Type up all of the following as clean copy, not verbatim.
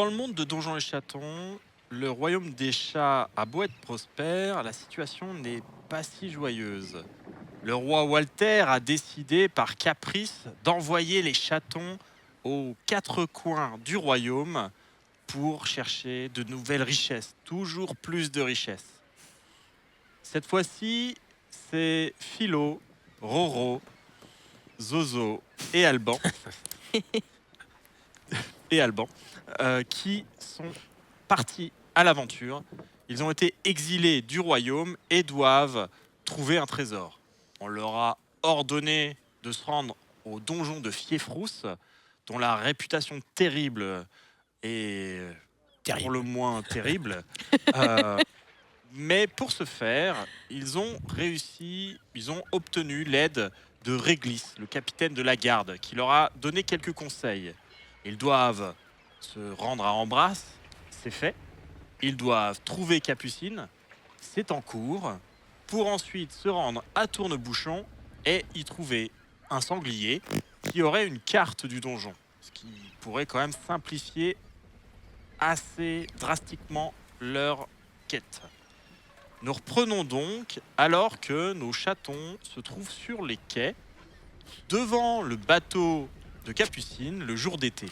Dans le monde de Donjons et Chatons, le royaume des chats a beau être prospère, la situation n'est pas si joyeuse. Le roi Walter a décidé par caprice d'envoyer les chatons aux quatre coins du royaume pour chercher de nouvelles richesses, toujours plus de richesses. Cette fois-ci, c'est Philo, Roro, Zozo et Alban, qui sont partis à l'aventure. Ils ont été exilés du royaume et doivent trouver un trésor. On leur a ordonné de se rendre au donjon de Fiefrousse, dont la réputation terrible est pour le moins terrible. Euh, mais pour ce faire, ils ont obtenu l'aide de Réglis, le capitaine de la garde, qui leur a donné quelques conseils. Ils doivent se rendre à Embrasse, c'est fait. Ils doivent trouver Capucine, c'est en cours, pour ensuite se rendre à Tourne-Bouchon et y trouver un sanglier qui aurait une carte du donjon, ce qui pourrait quand même simplifier assez drastiquement leur quête. Nous reprenons donc alors que nos chatons se trouvent sur les quais, devant le bateau de Capucine le jour d'été.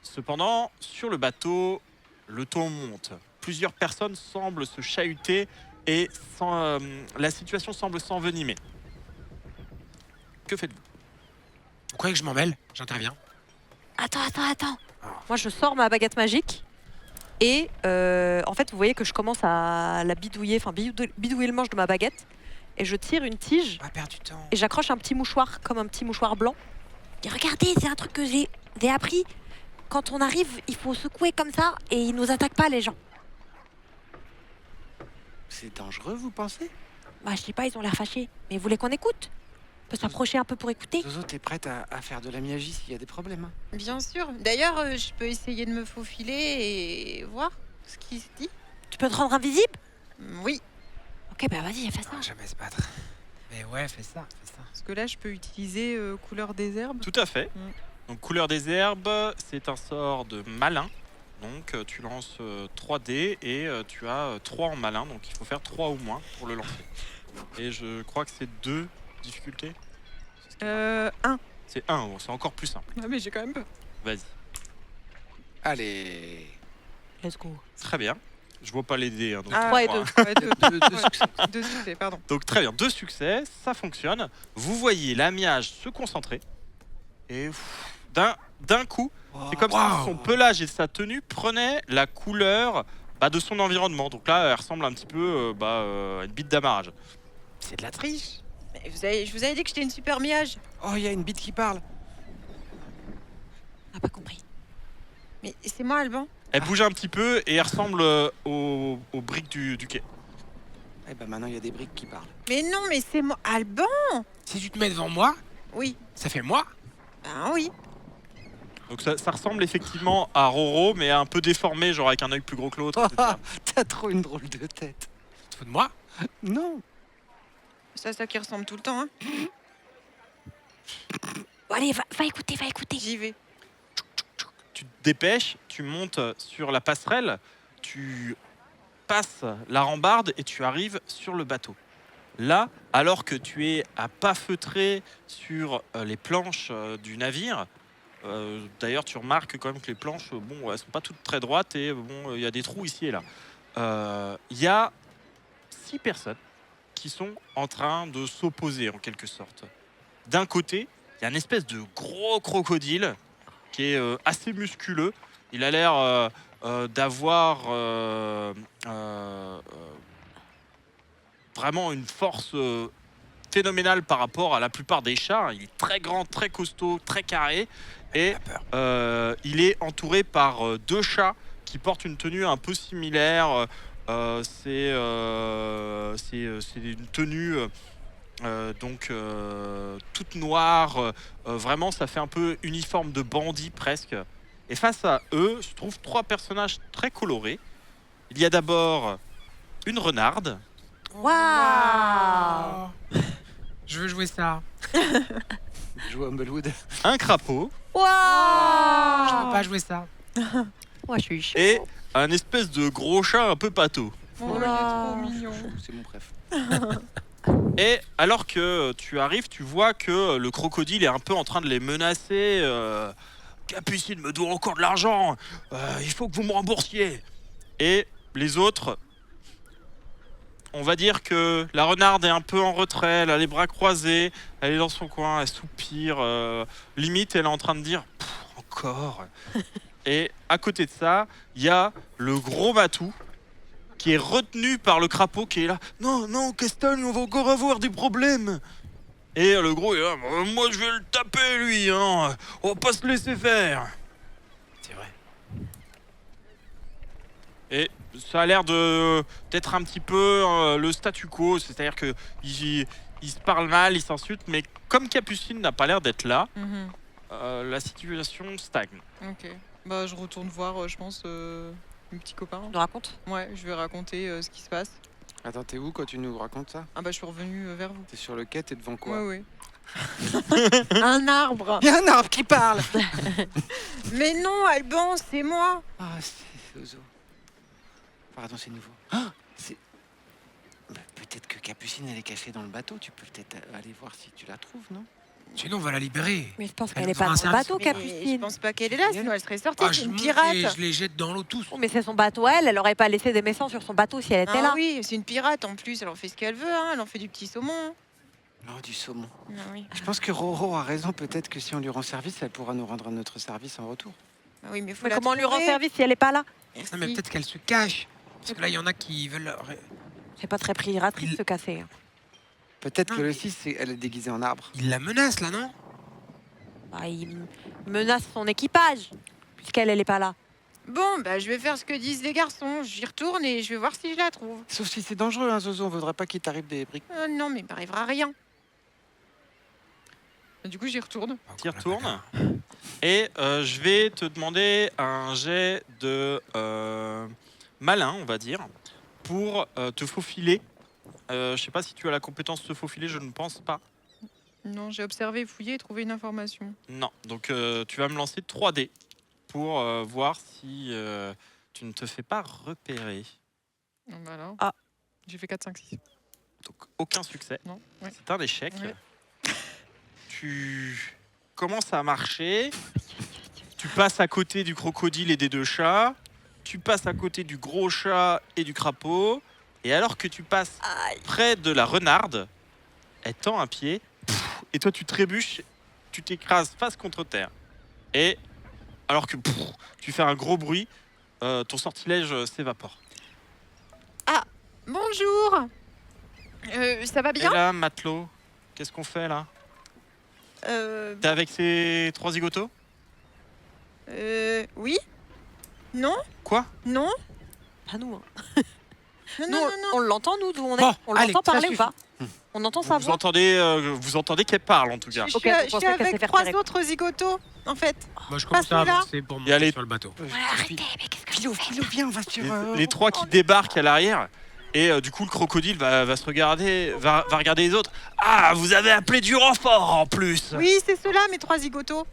Cependant, sur le bateau, le ton monte. Plusieurs personnes semblent se chahuter et la situation semble s'envenimer. Que faites-vous? Vous croyez que je m'en mêle? J'interviens. Attends. Moi, je sors ma baguette magique. Et en fait, vous voyez que je commence à la bidouiller, enfin bidouiller le manche de ma baguette. Et je tire une tige On va perdre du temps. et j'accroche un petit mouchoir, comme un petit mouchoir blanc. Et regardez, c'est un truc que j'ai appris. Quand on arrive, il faut secouer comme ça et ils nous attaquent pas, les gens. C'est dangereux, vous pensez? Bah, je sais pas, ils ont l'air fâchés. Mais vous voulez qu'on écoute? On peut s'approcher un peu pour écouter? Zozo, t'es prête à faire de la magie s'il y a des problèmes, hein? Bien sûr. D'ailleurs, je peux essayer de me faufiler et voir ce qui se dit. Tu peux te rendre invisible? Oui, Ok, bah vas-y, fais ça. On va jamais se battre. Mais ouais, fais ça. parce que là, je peux utiliser couleur des herbes. Tout à fait. Mm. Donc, couleur des herbes, c'est un sort de malin. Donc, tu lances 3 dés et tu as 3 en malin. Donc, il faut faire 3 ou moins pour le lancer. Et je crois que c'est 2 difficultés. 1. C'est 1, bon, c'est encore plus simple. Ah, mais j'ai quand même peur. Vas-y. Allez. Let's go. Très bien. Je vois pas les dés. Hein, donc Ah, 3 et trois. 2. Ouais, deux succès. Deux succès, pardon. Donc très bien, 2 succès, ça fonctionne. Vous voyez l'amiage se concentrer. Et d'un coup, c'est comme si son pelage et sa tenue prenaient la couleur de son environnement. Donc là, elle ressemble un petit peu à une bite d'amarrage. C'est de la triche. Mais je vous avais dit que j'étais une super miage. Oh, il y a une bite qui parle. On n'a pas compris. Mais c'est moi, Alban. Elle bouge un petit peu et elle ressemble aux briques du quai. Eh ben maintenant, il y a des briques qui parlent. Mais non, mais c'est moi. Alban. Si tu te mets devant moi, Oui. ça fait moi. Ben oui. Donc ça ressemble effectivement à Roro, mais un peu déformé, genre avec un œil plus gros que l'autre. etc. T'as trop une drôle de tête. Tu te fous de moi? Non. C'est à ça qui ressemble tout le temps, hein. Bon, allez, va écouter. J'y vais. Tu te dépêches, tu montes sur la passerelle, tu passes la rambarde et tu arrives sur le bateau. Là, alors que tu es à pas feutrer sur les planches du navire, d'ailleurs tu remarques quand même que les planches, elles sont pas toutes très droites et il y a des trous ici et là. Il y a 6 personnes qui sont en train de s'opposer en quelque sorte. D'un côté, il y a une espèce de gros crocodile qui est assez musculeux. Il a l'air d'avoir vraiment une force phénoménale par rapport à la plupart des chats. Il est très grand, très costaud, très carré. Et il est entouré par 2 chats qui portent une tenue un peu similaire. C'est une tenue toute noire. Vraiment, ça fait un peu uniforme de bandit presque. Et face à eux se trouvent 3 personnages très colorés. Il y a d'abord une renarde, Waouh! Je veux jouer ça. Joue à Humblewood. un crapaud, Je Waouh! veux pas jouer ça. Moi, je suis chaud. et un espèce de gros chat un peu pâteau. Oh, il est Voilà. trop mignon. C'est mon préf. Et alors que tu arrives, tu vois que le crocodile est un peu en train de les menacer. Capucine me doit encore de l'argent. Il faut que vous me remboursiez. Et les autres, on va dire que la renarde est un peu en retrait, elle a les bras croisés, elle est dans son coin, elle soupire. Limite, elle est en train de dire pff, encore. Et à côté de ça, il y a le gros matou qui est retenu par le crapaud qui est là. Non, non, Castagne, on va encore avoir des problèmes. Et le gros est là. Moi, je vais le taper, lui. Hein. On va pas se laisser faire. C'est vrai. Et ça a l'air d'être un petit peu le statu quo. C'est-à-dire que ils se parlent mal, ils s'insultent. Mais comme Capucine n'a pas l'air d'être là, Mhm. la situation stagne. Ok. Bah, je retourne voir, je pense, mes petits copains. Tu nous racontes? Ouais, je vais raconter ce qui se passe. Attends, t'es où quand tu nous racontes ça? Ah bah, je suis revenu vers vous. T'es sur le quai, t'es devant quoi? Ouais, ouais. Un arbre. Il y a un arbre qui parle. Mais non, Alban, c'est moi. Ah, c'est Zozo. Pardon, c'est nouveau. Ah, c'est... Bah, peut-être que Capucine, elle est cachée dans le bateau. Tu peux peut-être aller voir si tu la trouves, non? Sinon, on va la libérer. Mais je pense Elle qu'elle est nous pas fera dans un le service. bateau, Mais je Capucine. pense pas qu'elle est là, sinon elle serait sortie. Ah, c'est je une monte pirate. et je les jette dans l'eau tous. Oh, mais c'est son bateau à elle. Elle aurait pas laissé des messants sur son bateau si elle était Ah là. oui, c'est une pirate en plus. Elle en fait ce qu'elle veut. Hein. Elle en fait du petit saumon. Non, du saumon. Ah oui. Je pense que Roro a raison. Peut-être que si on lui rend service, elle pourra nous rendre notre service en retour. Ah oui, mais faut Mais la comment on lui rend trouver. service si elle est pas là? Merci. Non, mais peut-être qu'elle se cache. Parce que là, il y en a qui veulent. C'est pas très prieratrice de se casser. hein. Peut-être Non, que le mais- 6, elle est déguisée en arbre. Ils la menacent là, non? Bah, il menace son équipage puisqu'elle elle est pas là. Bon, bah je vais faire ce que disent les garçons. J'y retourne et je vais voir si je la trouve. Sauf si c'est dangereux, hein, Zozo. On voudrait pas qu'il t'arrive des briques. Non, mais il m'arrivera rien. Du coup, j'y retourne. T'y retournes. Et je vais te demander un jet de malin, on va dire, pour te faufiler. Je sais pas si tu as la compétence de te faufiler, je ne pense pas. Non, j'ai observé, fouillé et trouvé une information. Non, donc tu vas me lancer 3 dés pour voir si tu ne te fais pas repérer. Donc, voilà. Ah. J'ai fait 4, 5, 6. Donc aucun succès, Non, ouais. c'est un échec. Ouais. Tu commences à marcher, tu passes à côté du crocodile et des 2 chats, tu passes à côté du gros chat et du crapaud, et alors que tu passes près de la renarde, elle tend un pied, et toi tu trébuches, tu t'écrases face contre terre. Et alors que tu fais un gros bruit, ton sortilège s'évapore. Bonjour. Ça va Et bien là, matelot, qu'est-ce qu'on fait là? T'es avec ces 3 zigotos? Oui. Non. Quoi? Non. Pas nous. hein. Non, Nous, non, non, non. on l'entend nous d'où on est. Bon, On allez, l'entend ça parler ou suffit. pas? On entend sa Vous voix. entendez qu'elle parle en tout cas. Je Ok, suis, vous je suis pensez qu'elle s'est avec fait 3 repérer. autres zigotos, en fait. Moi, je commence à celui-là. avancer pour Y aller. monter sur le bateau. Philo, viens, on va sur... Les 3 qui débarquent à l'arrière. Et du coup, le crocodile va se regarder, va regarder les autres. Ah, vous avez appelé du renfort en plus. Oui, c'est ceux-là, mes 3 zigotos.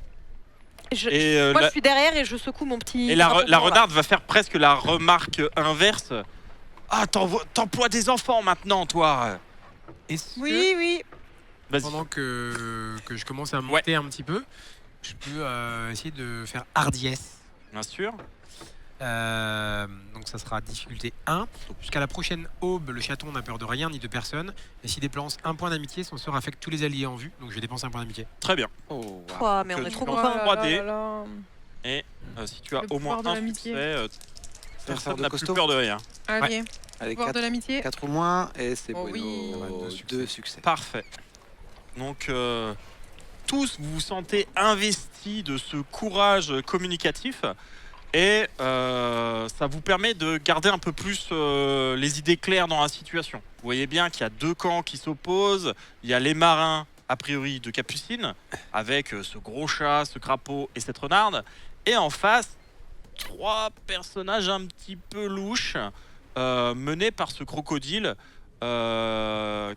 Et, Moi, la, je suis derrière et je secoue mon petit. et la drapeau blanc, là. renarde va faire presque la remarque inverse. Ah, t'emploies des enfants maintenant, toi. Est-ce que, Oui, oui. Vas-y. pendant que je commence à monter un petit peu, je peux essayer de faire hardiesse. Bien sûr. Donc ça sera difficulté 1. Jusqu'à la prochaine aube, le chaton n'a peur de rien ni de personne. Et s'il dépense un point d'amitié, son sort affecte tous les alliés en vue. Donc je vais dépenser un point d'amitié. Très bien. Oh, wow. Ouah, mais Que on est tu trop lances copains. un 3D. là là. Si tu as Le au moins pouvoir de un l'amitié. succès, Faire personne de n'a plus costaud. peur de rien. Allez, Allez, pouvoir de l'amitié. 4 ou moins, et c'est Oh bueno. oui. Ça va, 2 succès. 2 succès. Parfait. Donc, tous, vous vous sentez investis de ce courage communicatif et ça vous permet de garder un peu plus les idées claires dans la situation. Vous voyez bien qu'il y a 2 camps qui s'opposent. Il y a les marins, a priori, de Capucine, avec ce gros chat, ce crapaud et cette renarde. Et en face, 3 personnages un petit peu louches, menés par ce crocodile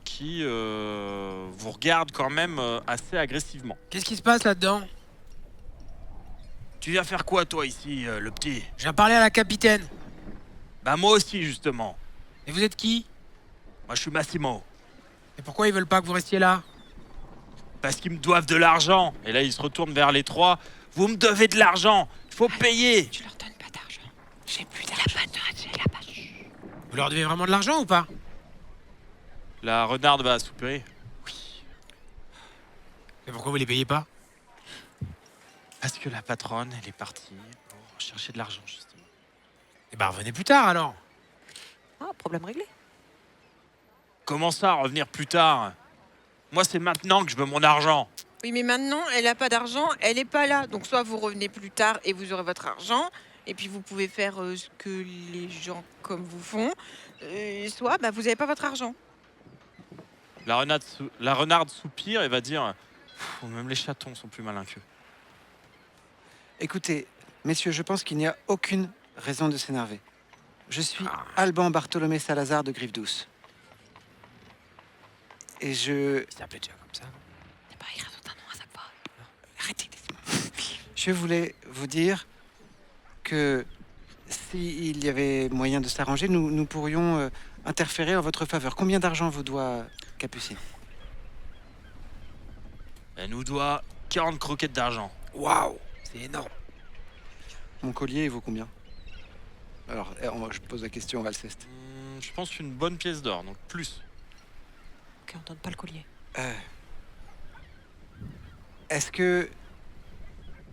qui vous regarde quand même assez agressivement. Qu'est-ce qui se passe là-dedans? Tu viens faire quoi, toi, ici, le petit? Je viens parler à la capitaine. Bah, moi aussi, justement. Et vous êtes qui? Moi, je suis Massimo. Et pourquoi ils veulent pas que vous restiez là? Parce qu'ils me doivent de l'argent. Et là, il se retourne vers les trois. Vous me devez de l'argent. Il faut payer. Tu leur donnes pas d'argent. J'ai plus La d'argent. patte, la patte. Vous leur devez vraiment de l'argent ou pas? La renarde va soupirer. Et pourquoi vous les payez pas? Parce que la patronne, elle est partie pour chercher de l'argent, justement. Eh ben revenez plus tard alors. Ah, problème réglé. Comment ça, revenir plus tard? Moi, c'est maintenant que je veux mon argent. Oui, mais maintenant, elle a pas d'argent, elle est pas là. Donc soit vous revenez plus tard et vous aurez votre argent, et puis vous pouvez faire ce que les gens comme vous font, soit bah, vous n'avez pas votre argent. La renarde soupire et va dire Pff, même les chatons sont plus malins qu'eux. Écoutez, messieurs, je pense qu'il n'y a aucune raison de s'énerver. Je suis Alban Bartholomé Salazar de Griffe Douce. Et je... Ça s'appelait déjà comme ça. C'est pas, il rajoute un nom à chaque fois. Arrêtez, je voulais vous dire que s'il y avait moyen de s'arranger, nous pourrions interférer en votre faveur. Combien d'argent vous doit Capucine? Elle nous doit 40 croquettes d'argent. Waouh, c'est énorme. Mon collier, il vaut combien? Alors, je pose la question à Alceste. Je pense une bonne pièce d'or, donc plus. Ok, on donne pas le collier. Est-ce que...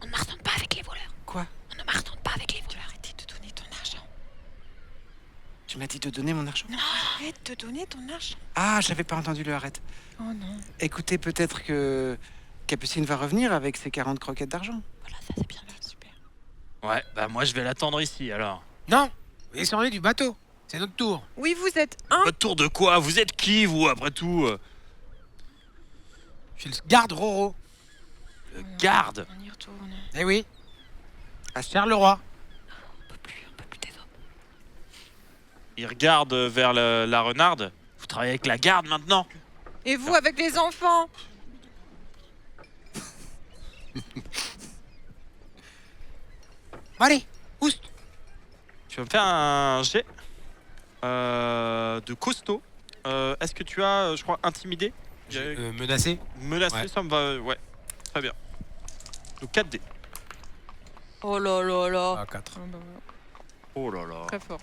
On ne marchande pas avec les voleurs. Quoi? On ne marchande pas avec les voleurs. Arrêtez de donner ton argent. Tu m'as dit de donner mon argent? Non, arrête de donner ton argent. Ah, j'avais pas entendu le arrête. Oh non. Écoutez, peut-être que Capucine va revenir avec ses 40 croquettes d'argent. Voilà, ça c'est bien. Super. Ouais, bah moi je vais l'attendre ici alors. Non, vous descendez du bateau. C'est notre tour. Oui, vous êtes un. Votre tour de quoi? Vous êtes qui, vous, après tout? Je suis le garde Roro. Le garde. On y retourne. Eh oui, Ah, Charles le roi. On peut plus des hommes. Il regarde vers la renarde. Vous travaillez avec la garde maintenant? Et vous avec les enfants? Bon, allez, oust. Tu vas me faire un jet de costaud. Est-ce que tu as, je crois, intimidé? Menacé. Menacé, Ouais. ça me va. Ouais, très bien. Donc 4D. Oh là là là. Ah, 4. Oh là là. Très fort.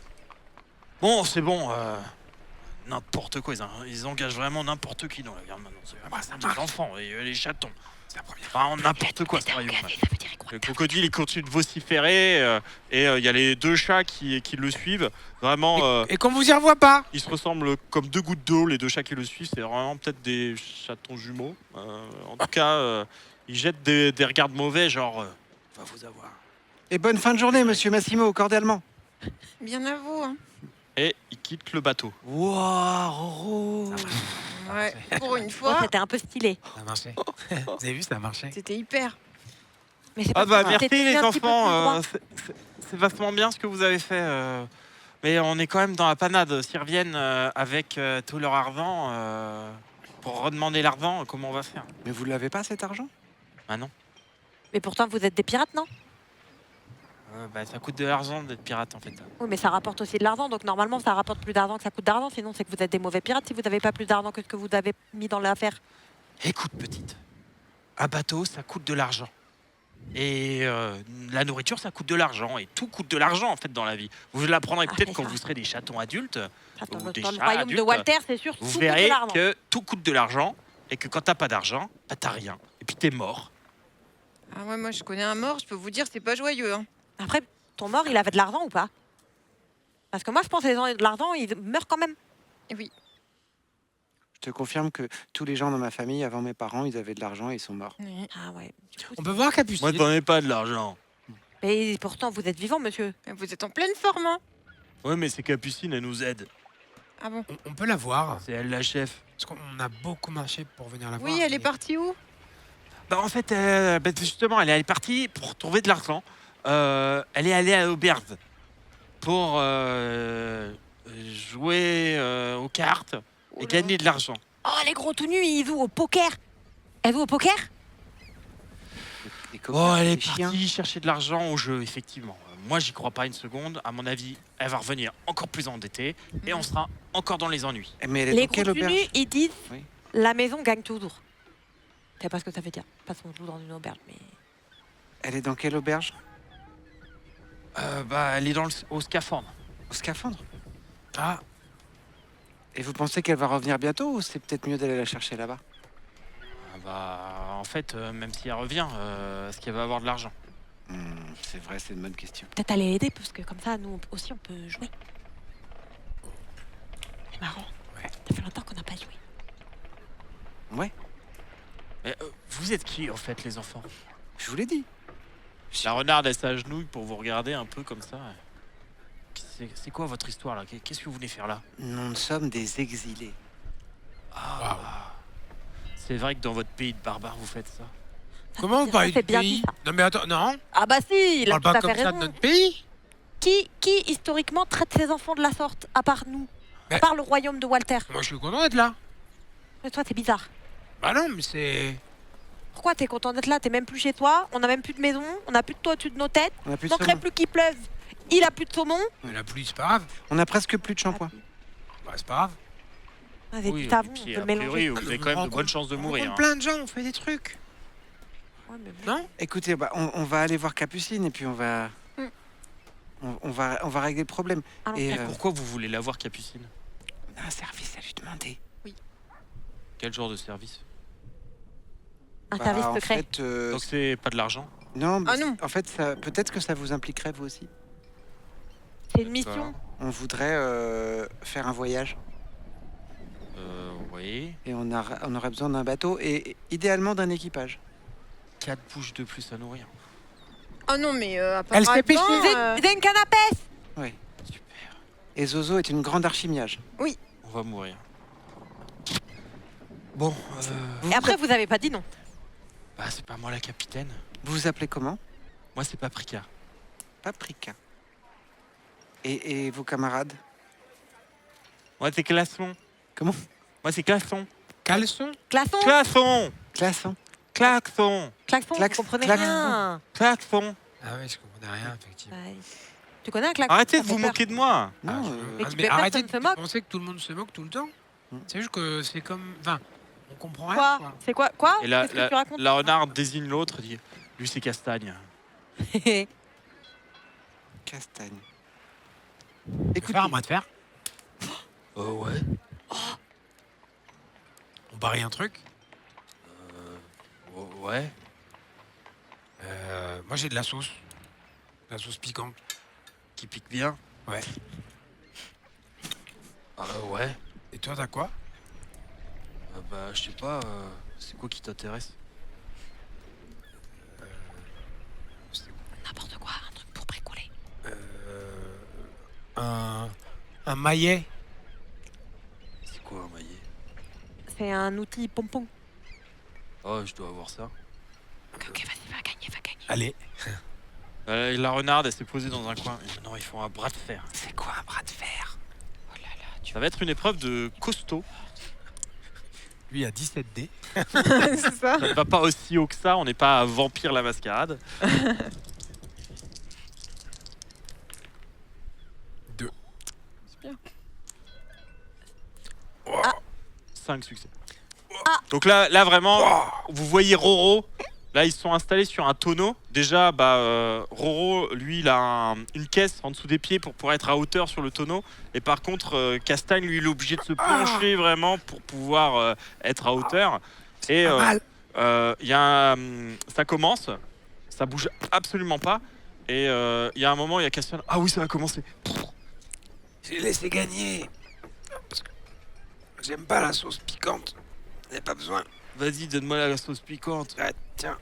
Bon, c'est bon. N'importe quoi. Ils engagent vraiment n'importe qui dans la garde maintenant. C'est vraiment ça des marche. enfants et les chatons. C'est la première. Enfin, n'importe quoi, ce royaume. Ça veut dire quoi? Le crocodile, il continue de vociférer et il y a les deux chats qui le suivent. Vraiment, Et qu'on vous y revoit pas. ils se ressemblent comme deux gouttes d'eau, les deux chats qui le suivent. C'est vraiment peut-être des chatons jumeaux. En tout cas, ils jettent des regards mauvais, genre, on va vous avoir. Et bonne fin de journée, monsieur Massimo, cordialement. Bien à vous. Hein. Et ils quittent le bateau. Wow, Roro. Ouais. Pour une Bon, fois, c'était un peu stylé. Ça a marché. Vous avez vu, ça a marché. c'était hyper. Mais c'est Ah parce bah que merci t'étais les un petit peu plus enfants, droit. c'est vachement bien ce que vous avez fait. Mais on est quand même dans la panade. S'ils reviennent avec tout leur argent, pour redemander l'argent, comment on va faire? Mais vous l'avez pas, cet argent? Ah non. Mais pourtant, vous êtes des pirates, non? Bah, ça coûte de l'argent d'être pirate en fait. Oui, mais ça rapporte aussi de l'argent. Donc normalement, ça rapporte plus d'argent que ça coûte d'argent. Sinon, c'est que vous êtes des mauvais pirates si vous n'avez pas plus d'argent que ce que vous avez mis dans l'affaire. Écoute petite, un bateau ça coûte de l'argent. Et la nourriture ça coûte de l'argent. Et tout coûte de l'argent en fait dans la vie. Vous l'apprendrez Ah, peut-être c'est quand ça. vous serez des chatons adultes. Attends, Ou des dans le chats royaume adultes, de Walter, c'est sûr, tout Vous coûte de verrez l'argent. que tout coûte de l'argent. Et que quand t'as pas d'argent, bah, t'as rien. Et puis t'es mort. Ah ouais, moi je connais un mort, je peux vous dire, c'est pas joyeux. Hein. Après, ton mort, il avait de l'argent ou pas? Parce que moi, je pense que les gens qui ont de l'argent, ils meurent quand même. Et oui. Je te confirme que tous les gens dans ma famille, avant mes parents, ils avaient de l'argent et ils sont morts. Oui. Ah ouais. Du coup, On peut voir Capucine. Moi t'en ai pas de l'argent. mais pourtant, vous êtes vivant, monsieur. Vous êtes en pleine forme. Hein. Ouais mais c'est Capucine, elle nous aide. Ah bon? On peut la voir. C'est elle la chef. Parce qu'on a beaucoup marché pour venir la voir. Oui, elle est mais- partie où? Bah en fait, bah, justement, elle est partie pour trouver de l'argent. Elle est allée à l'auberge pour jouer aux cartes Oh et là. gagner de l'argent. Oh, les gros tout nus, ils jouent au poker. Elle joue au poker? copains, Oh, elle est des chiens. partie chercher de l'argent au jeu, effectivement. Moi, j'y crois pas une seconde. À mon avis, elle va revenir encore plus endettée et on sera encore dans les ennuis. Mais elle est Les dans quelle gros tenus, auberge? ils disent Oui. la maison gagne toujours. C'est pas ce que ça veut dire. Passons tout dans une auberge, mais. Elle est dans quelle auberge? Bah, elle est au scaphandre. Au scaphandre. Ah, Et vous pensez qu'elle va revenir bientôt ou c'est peut-être mieux d'aller la chercher là-bas? Ah bah, en fait, même si elle revient, est-ce qu'elle va avoir de l'argent? C'est vrai, c'est une bonne question. Peut-être aller l'aider, parce que comme ça, nous aussi, on peut jouer. C'est marrant. Ouais. Ça fait longtemps qu'on n'a pas joué. Ouais, Mais, vous êtes qui, en fait, les enfants? je vous l'ai dit. La renarde, elle s'agenouille pour vous regarder un peu comme ça. C'est quoi votre histoire, là? Qu'est-ce que vous venez faire là? Nous sommes des exilés. Ah, c'est vrai que dans votre pays de barbares, vous faites ça. comment vous Ça, parlez c'est du bien pays? dit, ça. Non mais attends, non, Ah bah si, il on a parle tout à pas fait comme ça raison. de notre pays. Qui, historiquement, traite ses enfants de la sorte, à part nous? À Mais- part le royaume de Walter. Moi je suis content d'être là. Mais toi, c'est bizarre. Bah non, mais c'est... Pourquoi t'es content d'être là? T'es même plus chez toi, on a même plus de maison, on a plus de toit au-dessus de nos têtes. On a plus Il de manquerait saumon. plus qu'il pleuve. Il a plus de saumon. Mais la pluie, c'est pas grave. On a presque plus de shampoing. Bah c'est pas grave. Avec Oui, du et savon, puis, on peut a le mélanger. priori, vous Ah, mais avez on quand même de rencontre- bonnes chances de On mourir. rencontre hein. plein de gens, on fait des trucs. Ouais, mais bon. Non? Écoutez, bah, on va aller voir Capucine et puis on va... Mm. On va régler le problème. Allons, Et, d'accord. Pourquoi vous voulez la voir, Capucine? On a un service à lui demander. Quel genre de service? Un Bah, service en secret. fait, Donc c'est pas de l'argent? non, mais Ah non. en fait, peut-être que ça vous impliquerait vous aussi. C'est une mission. On voudrait faire un voyage Oui. et on aurait besoin d'un bateau et idéalement d'un équipage. 4 bouches de plus à nourrir. Ah non, mais Elle se fait apparemment, pêcher. J'ai une canne à pêche. Oui. Super. Et Zozo est une grande archimiage. On va mourir. Bon, Et après, vous avez pas dit non. bah c'est pas moi la capitaine. Vous vous appelez comment? Moi c'est Paprika. Paprika. Et vos camarades? Moi c'est Classon. Comment? Moi c'est Classon. Caleçon? Klaxon. Classon. Klaxon. Klaxon. Klaxon, Klax- vous comprenez klaxon. rien. Klaxon. Ah oui, je comprenais rien, effectivement. Ouais. Tu connais un klaxon? Arrêtez Ça de fait vous peur. moquer de moi. Non, Ah, Mais ah, tu mais peux pas, arrêtez personne de se moque. penser que tout le monde se moque tout le temps. C'est juste que c'est comme... Enfin, on comprend rien, Quoi? quoi. C'est quoi? Et la, Qu'est-ce que tu racontes? la renarde désigne l'autre et dit lui c'est Castagne. Castagne. Écoute, faire un bras de fer. Oh ouais. On parie un truc. Oh, ouais. Moi j'ai de la sauce. De la sauce piquante. Qui pique bien. Ouais. Ouais. Et toi t'as quoi? Bah je sais pas. C'est quoi qui t'intéresse? N'importe quoi, un truc pour bricoler. Un maillet. C'est quoi un maillet? C'est un outil pompon. Oh je dois avoir ça. Ok, vas-y, va gagner. Allez. La renarde elle s'est posée dans un coin. Et maintenant ils font un bras de fer. c'est quoi un bras de fer? Ça va être une épreuve de costaud. Lui a 17 dés. c'est ça. Ça ne va pas aussi haut que ça. On n'est pas à Vampire la Mascarade. 2. C'est bien. 5 succès. Ah. Donc là vraiment, vous voyez Roro. Là, ils sont installés sur un tonneau. Déjà, Roro, lui, il a une caisse en dessous des pieds pour pouvoir être à hauteur sur le tonneau. Et par contre, Castagne, lui, il est obligé de se pencher vraiment pour pouvoir être à hauteur. Et Pas mal. ça commence, ça bouge absolument pas. Et il y a un moment, il y a Castagne. Ah oui, ça va commencer. J'ai laissé gagner. Parce que j'aime pas la sauce piquante. J'en ai pas besoin. Vas-y, donne-moi la sauce piquante. Ah, tiens.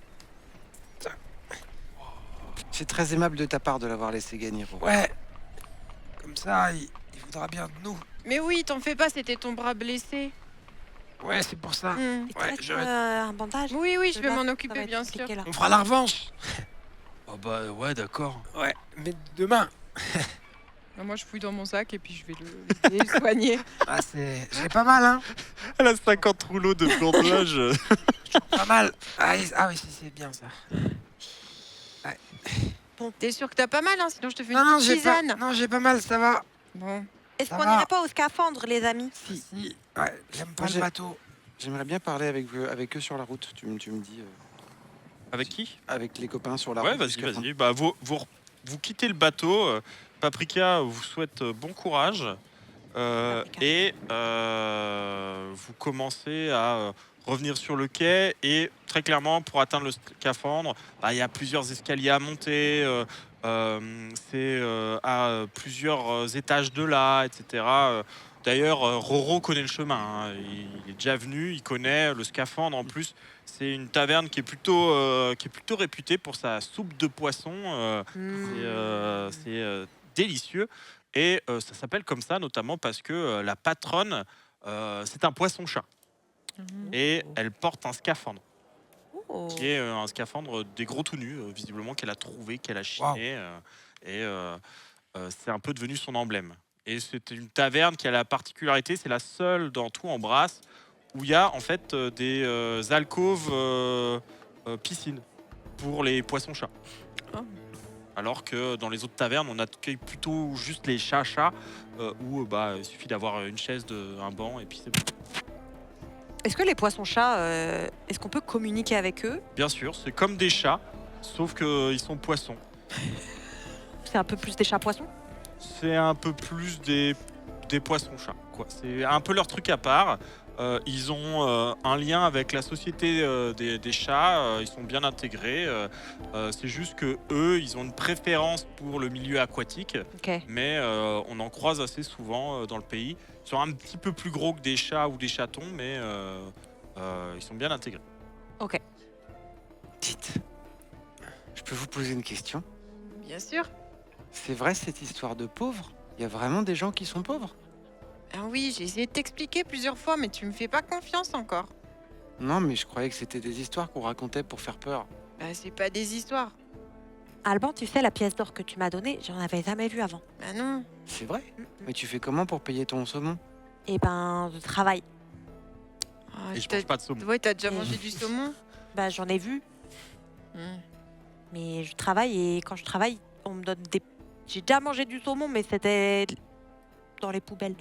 C'est très aimable de ta part de l'avoir laissé gagner. Roro. Ouais. Comme ça, il voudra bien de nous. Mais oui, t'en fais pas, c'était ton bras blessé. Ouais, c'est pour ça. Hmm. Il te Ouais, reste, je- un bandage? Oui, oui, je vais Là, m'en ça va occuper, être bien sûr. compliqué, là. On fera la revanche. Oh bah ouais, d'accord. Ouais, mais demain. Moi, je fouille dans mon sac et puis je vais l'aider, le soigner. Ah, c'est pas mal, hein. Elle a 50 rouleaux de bandage. Pas mal. Ah oui, si, c'est bien ça. T'es sûr que t'as pas mal, hein, sinon je te fais une Non, petite tisane. non, j'ai pas mal, ça va. Bon. Est-ce Ça qu'on va. n'irait pas au scaphandre, les amis? Si, Ouais, j'aime pas Moi, le j'ai- bateau. j'aimerais bien parler avec eux sur la route. Tu me dis, Avec qui? avec les copains sur la Ouais, route. vas-y, jusqu'à fin. vas-y. Bah, vous quittez le bateau. Paprika vous souhaite bon courage. Paprika. Et vous commencez à revenir sur le quai. Et très clairement, pour atteindre le scaphandre, bah, il y a plusieurs escaliers à monter. C'est à plusieurs étages de là, etc. D'ailleurs, Roro connaît le chemin. Hein. Il est déjà venu, il connaît le scaphandre. En plus, c'est une taverne qui est plutôt réputée pour sa soupe de poisson. C'est délicieux. Et ça s'appelle comme ça, notamment parce que la patronne, c'est un poisson-chat. Et elle porte un scaphandre, Oh. qui est un scaphandre des gros tout nus, visiblement, qu'elle a trouvé, qu'elle a chiné. C'est un peu devenu son emblème. Et c'est une taverne qui a la particularité, c'est la seule dans tout Embrasse où il y a en fait des alcôves piscines pour les poissons-chats. Oh. Alors que dans les autres tavernes, on accueille plutôt juste les chats-chats où il suffit d'avoir une chaise, un banc et puis c'est bon. Est-ce que les poissons-chats, est-ce qu'on peut communiquer avec eux? Bien sûr, c'est comme des chats, sauf qu'ils sont poissons. C'est un peu plus des chats-poissons? C'est un peu plus des poissons-chats, quoi. C'est un peu leur truc à part. Ils ont un lien avec la société des chats. Ils sont bien intégrés. C'est juste que eux, ils ont une préférence pour le milieu aquatique, Ok. mais on en croise assez souvent dans le pays. Ils sont un petit peu plus gros que des chats ou des chatons, mais ils sont bien intégrés. Dites, je peux vous poser une question? Bien sûr. C'est vrai cette histoire de pauvres? Il y a vraiment des gens qui sont pauvres? Ah oui, j'ai essayé de t'expliquer plusieurs fois, mais tu me fais pas confiance encore. Non, mais je croyais que c'était des histoires qu'on racontait pour faire peur. Bah, c'est pas des histoires. Alban, tu sais, la pièce d'or que tu m'as donnée, j'en avais jamais vu avant. Bah non. C'est vrai? Mais tu fais comment pour payer ton saumon? Et ben, je travaille. Ah, Et je t'as- mange pas de saumon. Ouais, t'as déjà mangé du saumon. Bah, j'en ai vu, Hmm. mais je travaille et quand je travaille, on me donne des. J'ai déjà mangé du saumon, mais c'était dans les poubelles.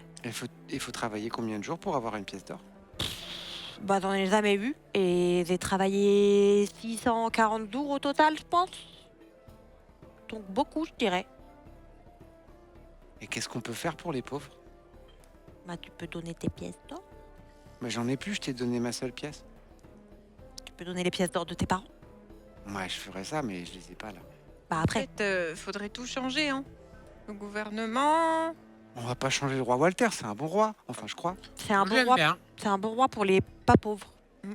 Il faut travailler combien de jours pour avoir une pièce d'or? Bah, j'en ai jamais vu et j'ai travaillé 640 jours au total, je pense. Donc beaucoup, je dirais. Et qu'est-ce qu'on peut faire pour les pauvres? Bah, tu peux donner tes pièces d'or. Mais j'en ai plus, je t'ai donné ma seule pièce. Tu peux donner les pièces d'or de tes parents. Ouais, je ferais ça, mais je les ai pas là. Bah, après. Peut-être faudrait tout changer, hein. Le gouvernement. On va pas changer le roi Walter, c'est un bon roi. Enfin, je crois. C'est un bon J'aime roi. bien. C'est un bon roi pour les pas pauvres.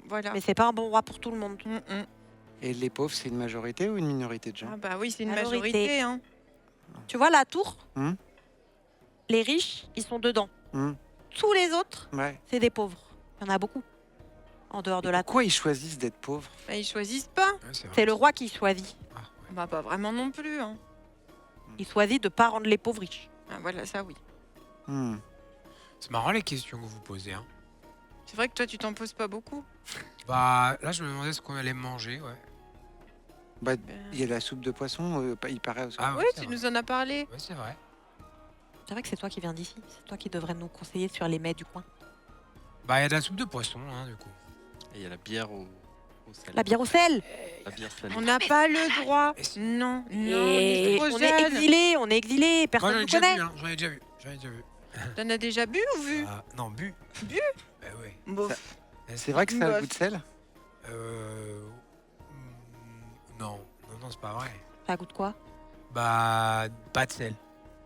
Voilà. Mais c'est pas un bon roi pour tout le monde. Et les pauvres, c'est une majorité ou une minorité de gens? Ah bah oui, c'est une Majorité. majorité, hein. Tu vois la tour Hmm. Les riches, ils sont dedans. Hmm. Tous les autres, Ouais. c'est des pauvres. Il y en a beaucoup. En dehors de Et la tour. pourquoi ils choisissent d'être pauvres? Bah, ils choisissent pas. Ouais, c'est vrai. C'est le roi qui choisit. Ah, ouais. Bah pas vraiment non plus, hein. Il choisit de pas rendre les pauvres riches. Ah, voilà, ça oui. Hmm. C'est marrant les questions que vous posez. Hein. C'est vrai que toi, tu t'en poses pas beaucoup. Bah là, je me demandais ce qu'on allait manger. Ouais. Bah, il y a la soupe de poisson, il paraît. Ah Oui, c'est tu vrai. nous en as parlé. Ouais, c'est vrai. C'est vrai que c'est toi qui viens d'ici. C'est toi qui devrais nous conseiller sur les mets du coin. Bah il y a de la soupe de poisson, hein, du coup. Et il y a la bière au sel. La bière au sel. La bière salée. On n'a pas le droit. Mais si. Non, non, on Et est trop on est jeune. exilés, on est exilés. Moi, Personne j'en ai ne déjà connaît. vu, hein. J'en ai déjà vu. J'en ai déjà vu. T'en as déjà bu ou vu Ah, non, bu. Bu Bah ouais. Bof. C'est vrai que ça a le Bof. goût de sel? Non, non, c'est pas vrai. Ça goûte quoi? Bah, pas de sel.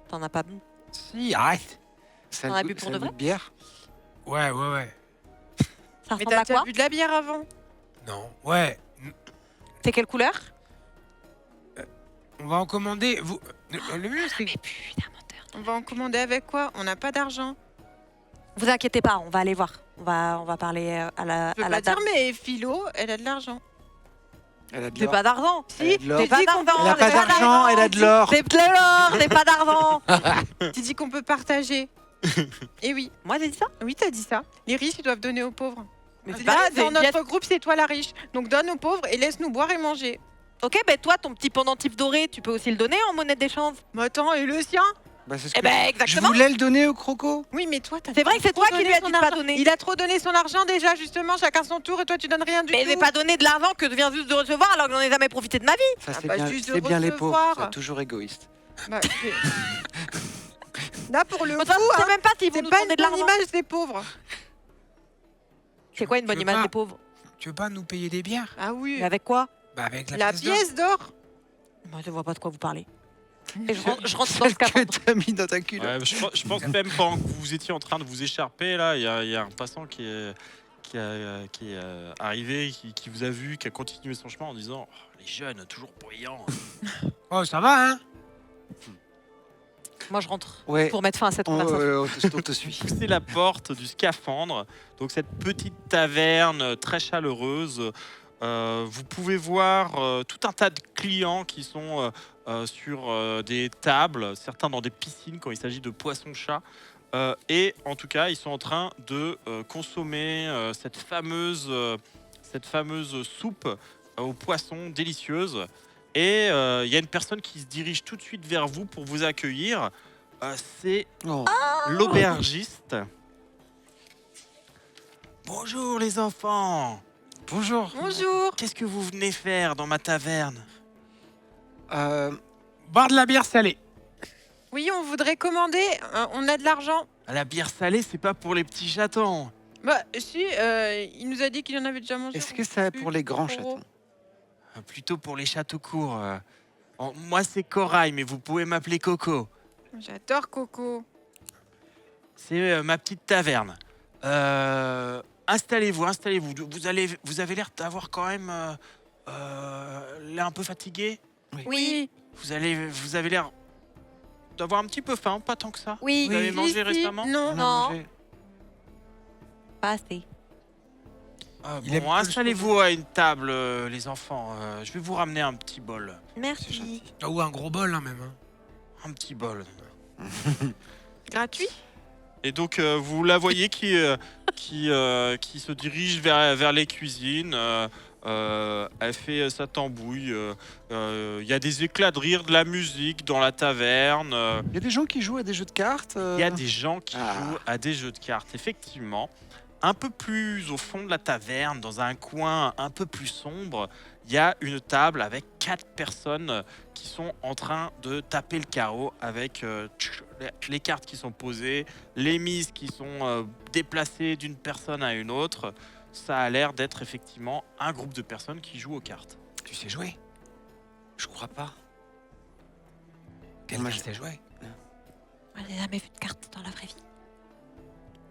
T'en as pas bu? Si, arrête. Ça T'en a as le bu goût- pour ça a de le goût de bière? Ouais, ouais, ouais. Ça Mais ressemble t'as à déjà quoi? bu de la bière avant. Non, ouais. C'est quelle couleur? On va en commander. Vous... Le mieux, c'est. Mais putain, menteur. On va en commander avec quoi? On n'a pas d'argent. Vous inquiétez pas, on va aller voir. On va parler à la, Je peux à pas la dire, dame. mais Philo, elle a de l'argent. Elle a de J'ai l'or. pas d'argent. Elle a de l'or. J'ai pas dis qu'on d'argent. va- Elle a j'ai pas d'argent, elle a de l'or. C'est de l'or, j'ai pas d'argent. Tu dis qu'on peut partager. Et oui, Moi j'ai dit ça. oui, t'as dit ça. Les riches, ils doivent donner aux pauvres. Mais c'est Là, pas- dans c'est- notre groupe, c'est toi la riche. Donc donne aux pauvres et laisse-nous boire et manger. Ok, ben toi, ton petit pendentif doré, tu peux aussi le donner en monnaie d'échange. Mais attends, et le sien? Bah, c'est ce Eh que ben je exactement. voulais le donner au croco. Oui, mais toi, t'as C'est vrai que c'est trop toi qui donné lui as son dit de pas argent. donner. Il a trop donné son argent déjà, justement, chacun son tour, et toi, tu donnes rien du Mais tout. je vais pas donner de l'argent que je viens juste de recevoir alors que j'en ai jamais profité de ma vie. Ça, Ah c'est bah, bien, juste de c'est bien les pauvres. recevoir. C'est toujours égoïste. Bah, Là, pour le De coup, toute façon, je sais hein, même pas s'ils vont c'est nous pas demander une de bonne l'argent. image des pauvres. C'est quoi une bonne Tu veux image pas- des pauvres? Tu veux pas nous payer des bières? Ah oui, Mais avec quoi? Bah avec la pièce d'or. pièce d'or. Moi, je vois pas de quoi vous parlez. Et je rentre dans le Celle que scaphandre. t'as mis dans ta culotte. Ouais, je pense même pendant que vous étiez en train de vous écharper, là, il y a un passant qui est arrivé, qui vous a vu, qui a continué son chemin en disant oh, les jeunes, toujours bruyants. Oh, ça va, hein? Moi, je rentre Ouais. pour mettre fin à cette conversation. On te suit. C'est la porte du scaphandre, donc cette petite taverne très chaleureuse. Vous pouvez voir tout un tas de clients qui sont sur des tables, certains dans des piscines quand il s'agit de poissons-chats. Et en tout cas, ils sont en train de consommer cette fameuse soupe aux poissons délicieuse. Et il y a une personne qui se dirige tout de suite vers vous pour vous accueillir. C'est Oh. l'aubergiste. Bonjour les enfants. Bonjour. Bonjour. Qu'est-ce que vous venez faire dans ma taverne? Boire de la bière salée. Oui, on voudrait commander. On a de l'argent. La bière salée, c'est pas pour les petits chatons. Bah, si, il nous a dit qu'il en avait déjà mangé. Est-ce que c'est pour les grands chatons? Plutôt pour les châteaux courts. Moi, c'est Corail, mais vous pouvez m'appeler Coco. J'adore Coco. C'est ma petite taverne. Installez-vous, installez-vous. Vous avez l'air d'avoir quand même l'air un peu fatigué. Oui, Vous avez l'air d'avoir un petit peu faim, pas tant que ça. oui, Vous avez mangé récemment? Non. On a Non. mangé. pas assez. Il aime Bon, peu le installez-vous à une table, les enfants. Je vais vous ramener un petit bol. Merci. Ah, ou un gros bol, hein, même. Hein. Un petit bol. Gratuit. Et donc, vous la voyez qui se dirige vers les cuisines. Elle fait sa tambouille. Il y a des éclats de rire, de la musique dans la taverne. Il y a des gens qui jouent à des jeux de cartes. Il y a des gens qui Ah. jouent à des jeux de cartes, effectivement. Un peu plus au fond de la taverne, dans un coin un peu plus sombre, il y a une table avec 4 personnes qui sont en train de taper le carreau avec les cartes qui sont posées, les mises qui sont déplacées d'une personne à une autre. Ça a l'air d'être effectivement un groupe de personnes qui jouent aux cartes. Tu sais jouer? Je crois pas. Quelqu'un Moi, je- sait jouer? Moi, j'ai jamais vu de carte dans la vraie vie.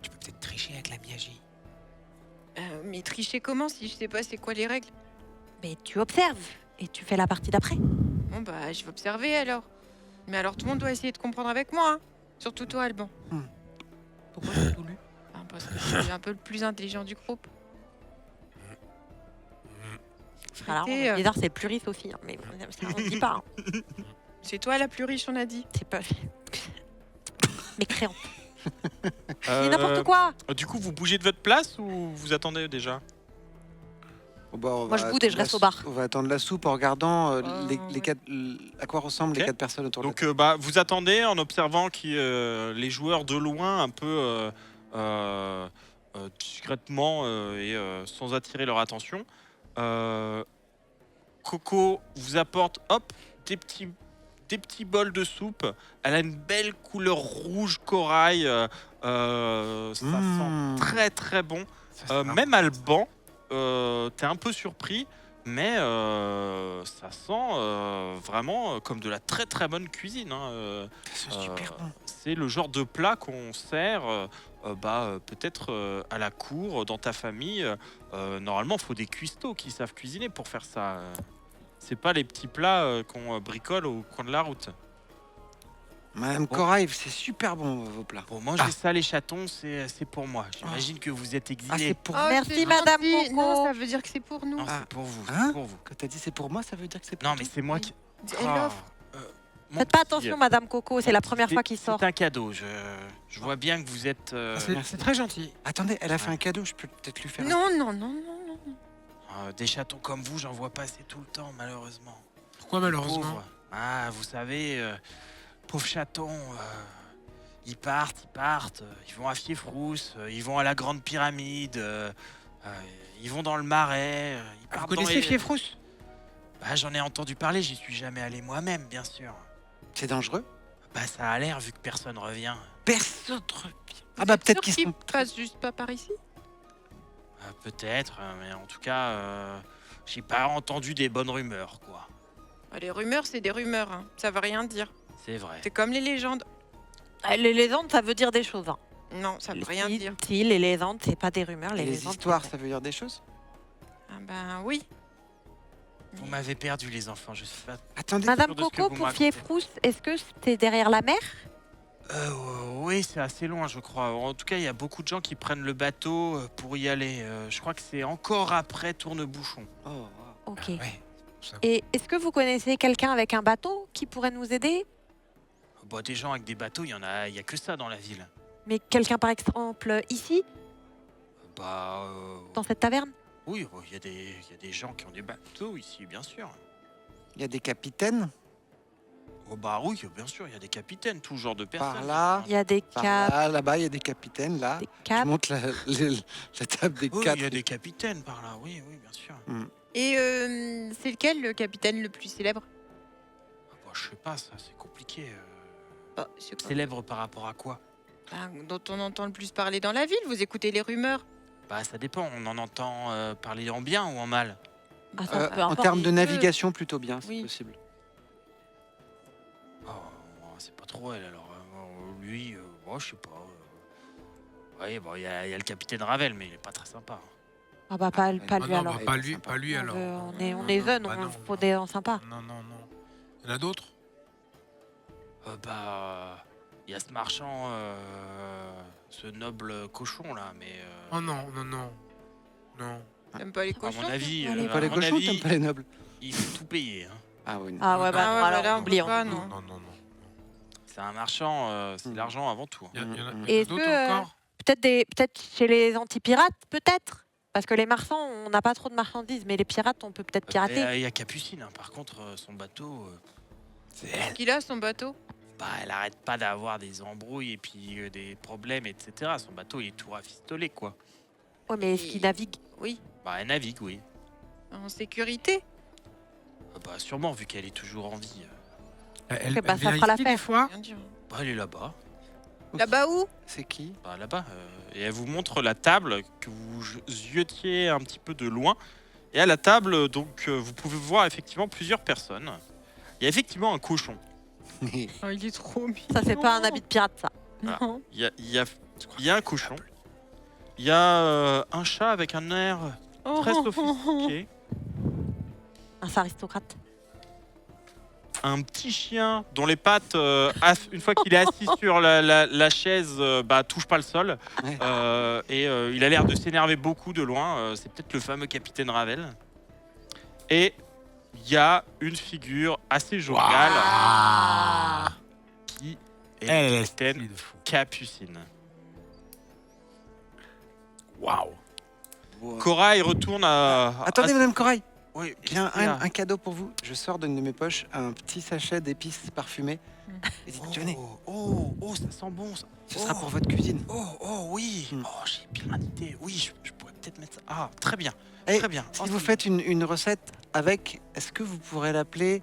Tu peux peut-être tricher avec la magie. Mais tricher comment si je sais pas c'est quoi les règles? Mais tu observes et tu fais la partie d'après. Bon bah je vais observer alors. Mais alors tout le monde doit essayer de comprendre avec moi. Hein. Surtout toi Alban. Pourquoi j'ai tout lu? Parce que je suis un peu le plus intelligent du groupe. Alors, C'était, bizarre, c'est Pluris aussi, hein, mais ça on ne dit pas. Hein. C'est toi la plus riche on a dit. C'est pas. Mécréant. Euh, C'est n'importe quoi. Du coup, vous bougez de votre place ou vous attendez déjà? Oh, bah, on Moi, va je boude et je attendre reste la au bar. On va attendre la soupe en regardant les ouais. quatre, à quoi ressemblent Ok. les 4 personnes autour de la Donc vous attendez en observant les joueurs de loin un peu discrètement et sans attirer leur attention. Coco vous apporte des petits bols de soupe. Elle a une belle couleur rouge corail. Ça Mmh. sent très très bon. Ça, c'est Même Alban, t'es un peu surpris, mais ça sent vraiment comme de la très très bonne cuisine. Hein. C'est super bon. C'est le genre de plat qu'on sert peut-être à la cour, dans ta famille. Normalement, il faut des cuistots qui savent cuisiner pour faire ça. C'est pas les petits plats qu'on bricole au coin de la route. Madame Corail, c'est super bon vos plats. Bon, manger ça, les chatons, c'est pour moi. J'imagine que vous êtes Ah, exilés. c'est pour Oh, Merci, c'est Madame gentil. Coco. Non, ça veut dire que c'est pour nous. Non, Ah. c'est pour vous. Hein C'est pour vous. Quand t'as dit c'est pour moi, ça veut dire que c'est pour Non, mais toi c'est moi qui. Elle Ah, l'offre. mon Faites pas petit, attention, Madame Coco, c'est la première fois qu'il sort. C'est un cadeau. Je vois bien que vous êtes. C'est très gentil. Attendez, elle a fait un cadeau, je peux peut-être lui faire. Non, non, non, non, non. Des chatons comme vous, j'en vois passer tout le temps, malheureusement. Pourquoi malheureusement? Pauvres. Ah, vous savez, pauvres chatons, ils partent, ils vont à Fiefrousse, ils vont à la Grande Pyramide, ils vont dans le Marais, ils Vous partent connaissez dans les... Fiefrousse? Bah, j'en ai entendu parler, j'y suis jamais allé moi-même, bien sûr. C'est dangereux. Bah, ça a l'air vu que personne revient. Personne. Ah Vous bah êtes peut-être sûr qu'ils qu'ils sont. passent juste pas par ici. Peut-être, mais en tout cas, j'ai pas entendu des bonnes rumeurs, quoi. Les rumeurs, c'est des rumeurs. Hein. Ça veut rien dire. C'est vrai. C'est comme les légendes. Les légendes, ça veut dire des choses. Hein. Non, ça veut rien dire. Si, les légendes, c'est pas des rumeurs. Et Les les légendes, histoires, c'est ça veut dire des choses. Ah ben oui. Vous m'avez perdu, les enfants, je sais pas. Attendez. Madame sûr de ce que Coco, vous pour m'accordez. Fiefrousse, est-ce que c'était derrière la mer? Oui, c'est assez loin, je crois. En tout cas, il y a beaucoup de gens qui prennent le bateau pour y aller. Je crois que c'est encore après Tourne-Bouchon. Oh, wow. Ok. Ah ouais. Ça- Et est-ce que vous connaissez quelqu'un avec un bateau qui pourrait nous aider? Bah, des gens avec des bateaux, il y a que ça dans la ville. Mais quelqu'un par exemple ici, Bah, dans cette taverne? oui, il y a des gens qui ont des bateaux ici, bien sûr. Il y a des capitaines Oh, bah oui, bien sûr, il y a des capitaines, tout genre de personnes. par là. Il y a des Par caps, là, là-bas, il y a des capitaines là. des Je caps. monte la table des Oui, quatre. il y a des capitaines par là, oui, bien sûr. Et c'est lequel le capitaine le plus célèbre? Ah, bah, je sais pas, ça, c'est compliqué. C'est quoi Célèbre par rapport à quoi? Dont on entend le plus parler dans la ville. Vous écoutez les rumeurs. Bah, ça dépend, on en entend parler en bien ou en mal. Ah, ça, peu En importe. termes de les deux. navigation, plutôt bien, c'est Oui. possible. Oh, c'est pas trop elle alors. Lui, moi je sais pas. Oui, bon, il y a le capitaine Ravel, mais il est pas très sympa. Ah bah pas Ah lui Ah non, alors. bah, Ouais, pas c'est lui, sympa. pas lui On alors. veut- on est, on Non, est non, jeunes, bah on non, faut non. des gens sympas. Non. Il y en a d'autres? Bah, il y a ce marchand, ce noble cochon là, mais Oh non. Non. T'aimes pas les à cochons? mon avis, Allez, T'aimes pas les à mon cochons, avis, t'aimes pas les nobles. il faut tout payer. Hein. Ah oui. non. Ah ouais, bah Ah non, ouais, alors bah là, on oublions. peut pas, Non. non. C'est un marchand, c'est Mm. l'argent avant tout. Hein. Il y en a- il y en a Et est-ce d'autres que, encore? peut-être chez les antipirates, peut-être? Parce que les marchands, on n'a pas trop de marchandises, mais les pirates, on peut peut-être pirater. Il y a Capucine, hein. Par contre, son bateau, C'est elle. Qu'il a son bateau? bah, elle arrête pas d'avoir des embrouilles et puis des problèmes, etc. Son bateau, il est tout rafistolé, quoi. Ouais, mais est-ce qu'ils naviguent? Oui. Bah, elle navigue, oui. En sécurité? Bah, sûrement, vu qu'elle est toujours en vie. Elle, Ok, bah, elle ça vient fera ici, l'affaire. des fois? Rien dire. Bah, elle est là-bas. Là-bas où? C'est qui? Bah, là-bas. Et elle vous montre la table que vous ziotiez un petit peu de loin. Et à la table, donc, vous pouvez voir effectivement plusieurs personnes. Il y a effectivement un cochon. Oh, il est trop mignon. Ça, c'est pas un habit de pirate, ça. Non. Il y a un cochon. Il y a un chat avec un air très sophistiqué. Un aristocrate. Un petit chien dont les pattes, une fois qu'il est assis sur la chaise, bah, touche pas le sol. Ouais. Et il a l'air de s'énerver beaucoup de loin. C'est peut-être le fameux capitaine Ravel. Et il y a une figure assez joviale qui est Elle le est capitaine stylée de fou. Capucine. Waouh. Corail retourne à... Attendez, Madame Corail, Oui, j'ai un, qu'est-ce qu'il y a un cadeau pour vous. Je sors d'une de mes poches un petit sachet d'épices parfumées. Et dites, tenez, Oh, ça sent bon ça. ce sera pour votre cuisine. Oh, oui. Hmm. Oh, j'ai plein d'idées. Oui, je pourrais peut-être mettre ça. Ah, très bien. Et Très bien. si Oh, vous c'est- faites une recette avec, est-ce que vous pourrez l'appeler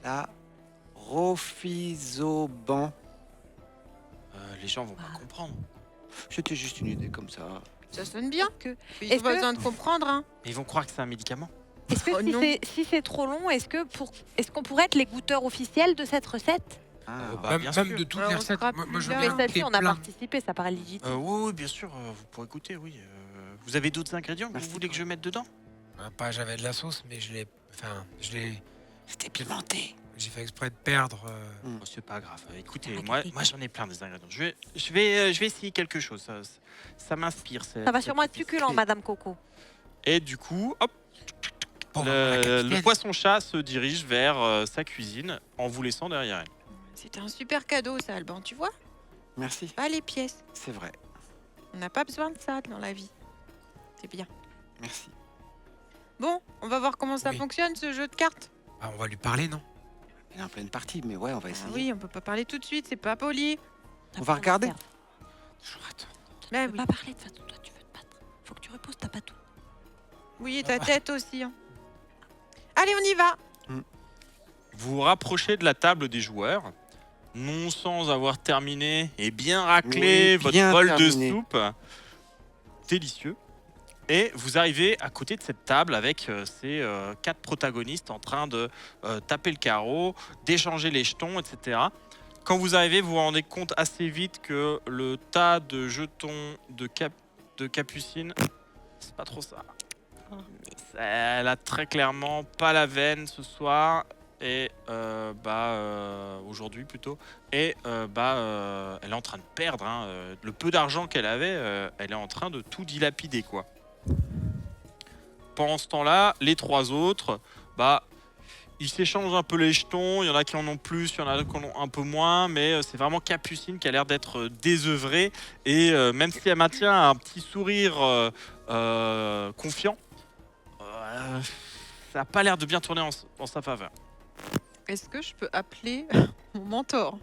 la Rofizoban? Les gens vont pas Ah. comprendre. C'était juste une idée comme ça. Ça sonne bien. Que- Ils Est-ce ont pas que- besoin de comprendre, hein. Mais ils vont croire que c'est un médicament. Est-ce que Oh non. si c'est trop long, est-ce qu'on pourrait être les goûteurs officiels de cette recette? Ah, Bah, Même, bien même sûr. de toutes Ouais, les on recettes. sera Moi, plus je là. veux Mais bien celle-ci, goûter on a plein. participé, ça paraît légitime. Oui, bien sûr, vous pourrez goûter, oui. Vous avez d'autres ingrédients que Merci, vous voulez que je mette dedans? Pas j'avais de la sauce, mais je l'ai c'était pimenté. j'ai fait exprès de perdre. Oh, c'est pas grave. Écoutez, Arrête, moi, arrête. moi j'en ai plein des ingrédients. Je vais essayer quelque chose. Ça m'inspire. Ça va sûrement être succulent, Madame Coco. Et du coup, hop, Bon, la le capitaine. poisson-chat se dirige vers sa cuisine en vous laissant derrière elle. C'était un super cadeau, ça, Alban, tu vois? Merci, Pas les pièces. c'est vrai. On n'a pas besoin de ça dans la vie. C'est bien. Merci. Bon, on va voir comment ça Oui. fonctionne ce jeu de cartes. Ah, on va lui parler, non? Il est en pleine partie, mais ouais, on va Ah essayer. oui, on peut pas parler tout de suite, c'est pas poli. T'as On pas va regarder. envie de perdre. Toujours attends. Bah Tu peux oui. pas parler de toute façon, toi tu veux te battre. Faut que tu reposes, t'as pas tout. Oui, et ta tête aussi. Hein. Allez, on y va. Vous vous rapprochez de la table des joueurs, non sans avoir terminé et bien raclé Oui, votre bien bol terminé. de soupe. Délicieux. Et vous arrivez à côté de cette table avec ces 4 protagonistes en train de taper le carreau, d'échanger les jetons, etc. Quand vous arrivez, vous vous rendez compte assez vite que le tas de jetons de Capucine, c'est pas trop ça. Elle a très clairement pas la veine ce soir et aujourd'hui plutôt et elle est en train de perdre hein. Le peu d'argent qu'elle avait, elle est en train de tout dilapider quoi. Pendant ce temps-là, les 3 autres, ils s'échangent un peu les jetons. Il y en a qui en ont plus, il y en a qui en ont un peu moins, mais c'est vraiment Capucine qui a l'air d'être désœuvrée et même si elle maintient un petit sourire confiant. Ça n'a pas l'air de bien tourner en sa faveur. Est-ce que je peux appeler mon mentor?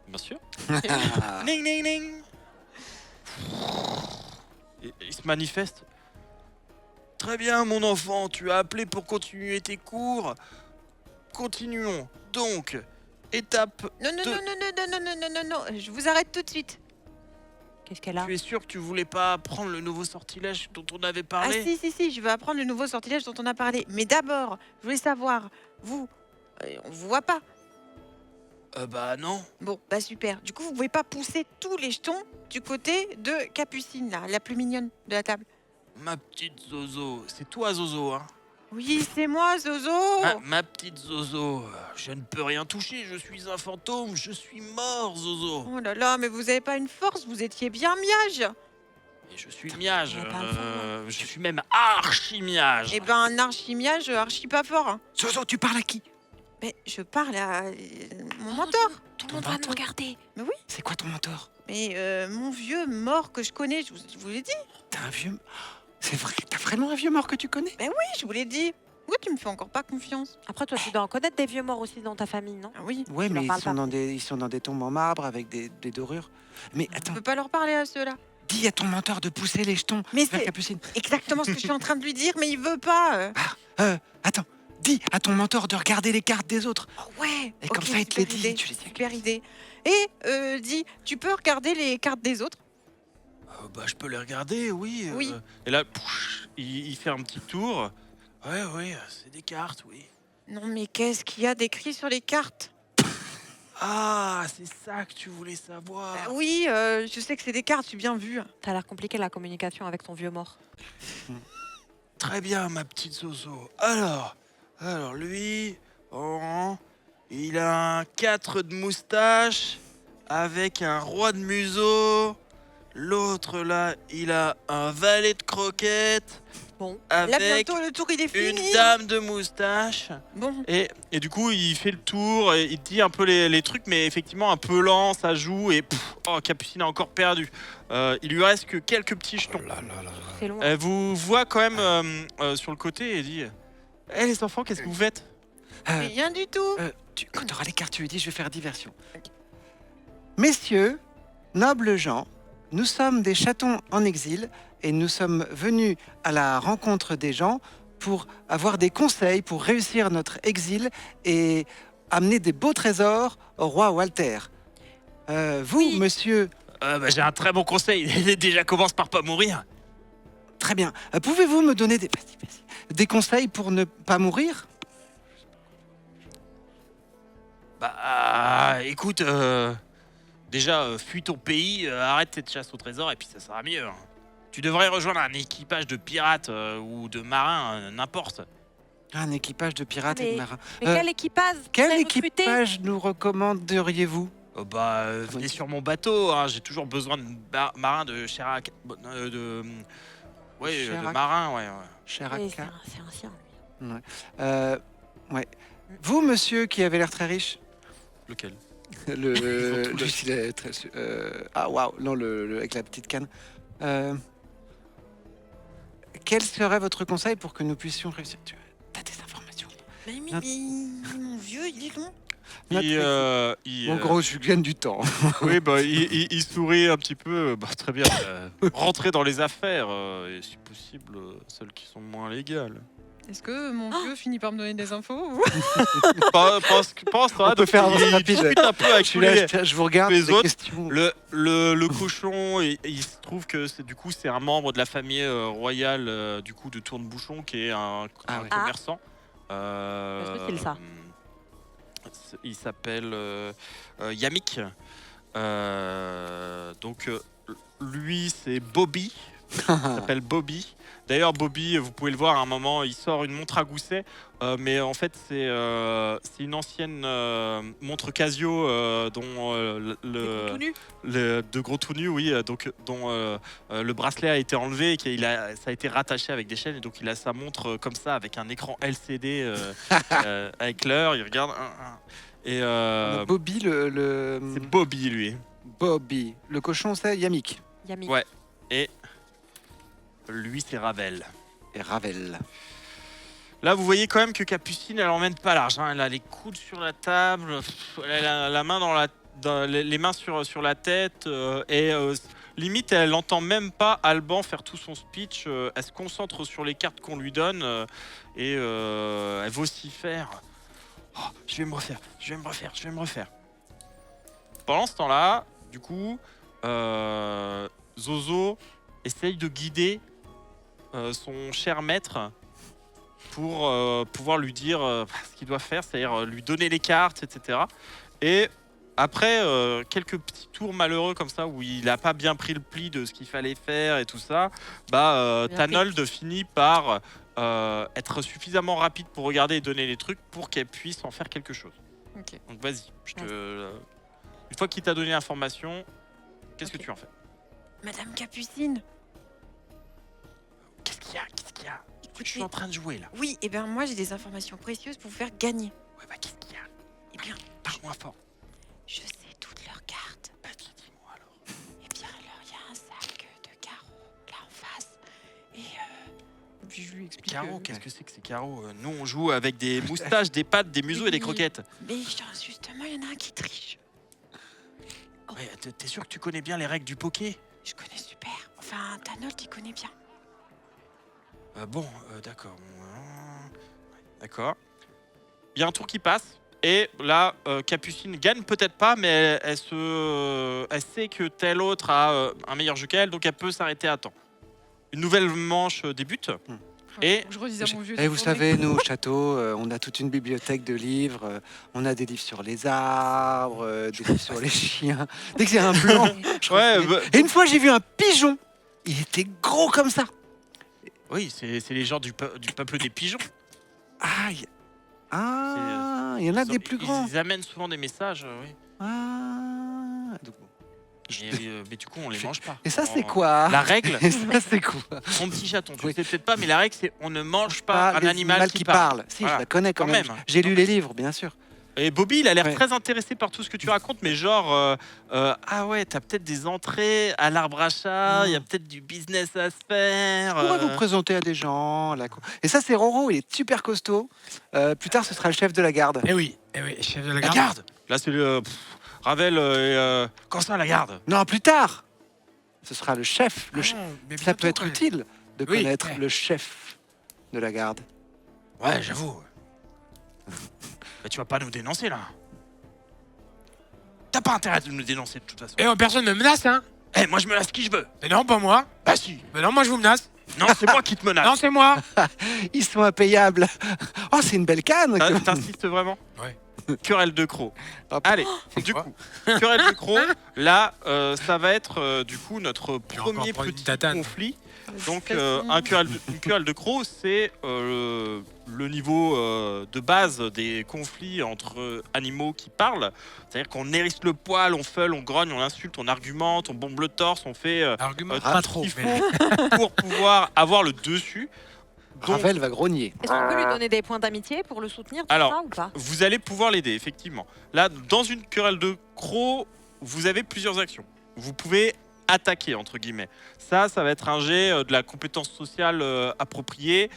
Bien sûr. Ah. Ning, ning, ning. Et il se manifeste. Très bien, mon enfant, tu as appelé pour continuer tes cours. Continuons. Donc, étape. Non, non, Deux. non, non, non, non, non, non, non, non, je vous arrête tout de suite. Qu'est-ce qu'elle a? Tu es sûr que tu voulais pas apprendre le nouveau sortilège dont on avait Ah parlé? si, je vais apprendre le nouveau sortilège dont on a parlé. Mais d'abord, je voulais savoir, vous, on vous voit pas. Non. Bon, bah super. Du coup, vous pouvez pas pousser tous les jetons du côté de Capucine, là, la plus mignonne de la table. Ma petite Zozo. C'est toi, Zozo, hein? Oui, c'est moi, Zozo. Ma petite Zozo. Je ne peux rien toucher, je suis un fantôme, je suis mort, Zozo. Oh là là, mais vous avez pas une force, vous étiez bien miage. Et je suis miage. il y a pas le fond, Je suis même archi-miage. Eh ben, un archi-miage, archi pas fort. Hein. Zozo, tu parles à qui? Mais je parle à mon Oh, mentor. Tout le monde va nous regarder. C'est quoi ton mentor? Mais mon vieux mort que je connais, je vous l'ai dit. T'as un vieux... C'est vrai, t'as vraiment un vieux mort que tu connais? Oui, je vous l'ai dit. Pourquoi tu me fais encore pas confiance? Après, toi, tu dois en connaître des vieux morts aussi dans ta famille, non? Ah oui, Ouais, Tu mais leur parles pas. ils sont dans des tombes en marbre avec des dorures. Mais on attends, peut pas leur parler à ceux-là. dis à ton mentor de pousser les jetons Mais vers c'est Capucine. exactement ce que je suis en train de lui dire, mais il veut pas. Attends, dis à ton mentor de regarder les cartes des autres. Oh, ouais. Et comme ok, ça, il te les super dit, idée, tu les dis. Super idée. Et dis, tu peux regarder les cartes des autres? Je peux les regarder, oui. Oui. Et là, il fait un petit tour. Ouais, c'est des cartes, oui. Non, mais qu'est-ce qu'il y a d'écrit sur les cartes? Ah, c'est ça que tu voulais savoir. Bah oui, je sais que c'est des cartes, j'ai bien vu. T'as l'air compliqué la communication avec ton vieux mort. Très bien, ma petite Zozo. Alors lui, il a un 4 de moustache avec un roi de museau. L'autre là, il a un valet de croquettes Bon, Là, avec bientôt, le tour, il est une fini. dame de moustache. Bon, Et du coup, il fait le tour, et il dit un peu les trucs, mais effectivement un peu lent, ça joue, et Capucine a encore perdu. Il lui reste que quelques petits jetons. c'est long. Elle vous voit quand même sur le côté et dit les enfants, qu'est-ce que vous faites? rien du tout. Quand tu auras les cartes, tu lui dis, je vais faire diversion. Messieurs, nobles gens, nous sommes des chatons en exil et nous sommes venus à la rencontre des gens pour avoir des conseils pour réussir notre exil et amener des beaux trésors au roi Walter. Vous, Oui. monsieur, J'ai un très bon conseil. Déjà, commence par pas mourir. très bien. Pouvez-vous me donner des conseils pour ne pas mourir? Écoute, déjà, fuis ton pays, arrête cette chasse au trésor et puis ça sera mieux. Hein. Tu devrais rejoindre un équipage de pirates ou de marins, n'importe. Un équipage de pirates et de marins. Mais quel équipage Quel très recruté. équipage nous recommanderiez-vous? Venez sur mon bateau. Hein, j'ai toujours besoin de marins de Chirac. De Chirac. marins, ouais. Oui, Chiraka. c'est ancien, lui. Ouais. Vous, monsieur, qui avez l'air très riche. Lequel? Il est très. Waouh, non, avec la petite canne. quel serait votre conseil pour que nous puissions réussir? Tu as des informations? Mais Notre- mon vieux, dis donc. Il, Mon gros, je gagne du temps. oui, bah, il sourit un petit peu. Bah, très bien. Rentrer dans les affaires, et si possible, celles qui sont moins légales. Est-ce que mon vieux finit par me donner des infos ou... Pense, On peut faire un rapide. discute un peu avec Je tous suis là, les- je vous regarde. les des autres, questions. le cochon, il se trouve que c'est un membre de la famille royale du coup de Tourne-Bouchon qui est un ouais. commerçant. C'est facile, ça. Il s'appelle Yamik. Donc lui c'est Bobby. Il s'appelle Bobby. D'ailleurs, Bobby, vous pouvez le voir à un moment, il sort une montre à gousset, mais en fait, c'est une ancienne montre Casio dont Tout nu. de gros tout nu, oui, donc dont le bracelet a été enlevé et ça a été rattaché avec des chaînes, et donc il a sa montre comme ça avec un écran LCD avec l'heure. Il regarde. Et Bobby, c'est Bobby, lui. Bobby. Le cochon, c'est Yamik. Yami. Ouais. Et lui, c'est Ravel. Et Ravel. Là, vous voyez quand même que Capucine, elle emmène pas large. Hein. Elle a les coudes sur la table, elle a la main les mains sur la tête, et limite, elle n'entend même pas Alban faire tout son speech. Elle se concentre sur les cartes qu'on lui donne, et elle vocifère. Oh, je vais me refaire. Pendant ce temps-là, du coup, Zozo essaye de guider son cher maître pour pouvoir lui dire ce qu'il doit faire, c'est-à-dire lui donner les cartes, etc. Et après quelques petits tours malheureux comme ça où il n'a pas bien pris le pli de ce qu'il fallait faire et tout ça, Bien Tanold finit par être suffisamment rapide pour regarder et donner les trucs pour qu'elle puisse en faire quelque chose. Ok. Donc vas-y, une fois qu'il t'a donné l'information, qu'est-ce que Ok. tu en fais? Madame Capucine. Qu'est-ce qu'il y a? Je suis Écoutez, en train de jouer là. oui, et bien moi j'ai des informations précieuses pour vous faire gagner. Ouais, bah qu'est-ce qu'il y a? Eh bien, Parle-moi fort. je sais toutes leurs cartes. Bah dis-moi alors. Eh bien, alors il y a un sac de carreaux là en face. Et puis je lui explique. Carreaux, qu'est-ce que c'est que ces carreaux? Nous, on joue avec des moustaches, des pattes, des museaux et des croquettes. Mais justement, il y en a un qui triche. Ouais, t'es sûr que tu connais bien les règles du poker? Je connais super. Enfin, Tanold, il connaît bien. D'accord. D'accord. Il y a un tour qui passe. Et là, Capucine gagne peut-être pas, mais elle sait que tel autre a un meilleur jeu qu'elle, donc elle peut s'arrêter à temps. Une nouvelle manche débute. Et Je redisais à mon vieux. Et vous savez, nous, au château, on a toute une bibliothèque de livres. On a des livres sur les arbres, des livres sur les chiens. Dès que c'est un blanc. ouais, bah, Et une fois, j'ai vu un pigeon. Il était gros comme ça. oui, c'est les gens du peuple des pigeons. Aïe. Il y en a des plus grands. Ils amènent souvent des messages, oui. Donc, bon. Mais du coup, on les mange pas. Et ça, c'est On- quoi? La règle, Et ça, c'est quoi? mon petit chaton, tu Oui. sais peut-être pas, mais la règle, c'est on ne mange pas un les animal qui parle. Si, Voilà. je la connais quand, Quand même. même. J'ai lu les livres, bien sûr. Et Bobby, il a l'air Ouais. très intéressé par tout ce que tu racontes, mais genre, ah ouais, t'as peut-être des entrées à l'arbre à chat, il y a peut-être du business à se faire. Je pourrais vous présenter à des gens. Et ça, c'est Roro, il est super costaud. Plus tard, ce sera le chef de la garde. Eh oui, chef de la La garde. garde. Là, c'est le Ravel et quand ça, la garde. Non, plus tard. Ce sera le chef. Ah, mais Ça bientôt, peut être quand même. utile de Oui, connaître ouais. le chef de la garde. Ouais, j'avoue. Mais tu vas pas nous dénoncer là. T'as pas intérêt de nous dénoncer de toute façon. Eh, personne me menace, hein? Eh, moi je me lasse qui je veux. Mais non, pas moi. Bah si. Mais non, moi je vous menace. Non, c'est moi qui te menace. Non, c'est moi. Ils sont impayables. Oh, c'est une belle canne. T'insistes vraiment? Ouais. Querelle de crocs. Hop. Allez, C'est du quoi coup, querelle de crocs, là, ça va être du coup notre Je vais encore premier prendre une petit tatane. conflit. Donc, Facile. une querelle de crocs, c'est le niveau de base des conflits entre animaux qui parlent. C'est-à-dire qu'on hérisse le poil, on feule, on grogne, on insulte, on argumente, on bombe le torse, on fait Argument, tout pas ce trop. qu'il mais- faut pour pouvoir avoir le dessus. Donc, Ravel va grogner. Est-ce qu'on peut lui donner des points d'amitié pour le soutenir, tout Alors, ça, ou pas? vous allez pouvoir l'aider, effectivement. Là, dans une querelle de crocs, vous avez plusieurs actions. Vous pouvez attaquer, entre guillemets. Ça va être un jet de la compétence sociale appropriée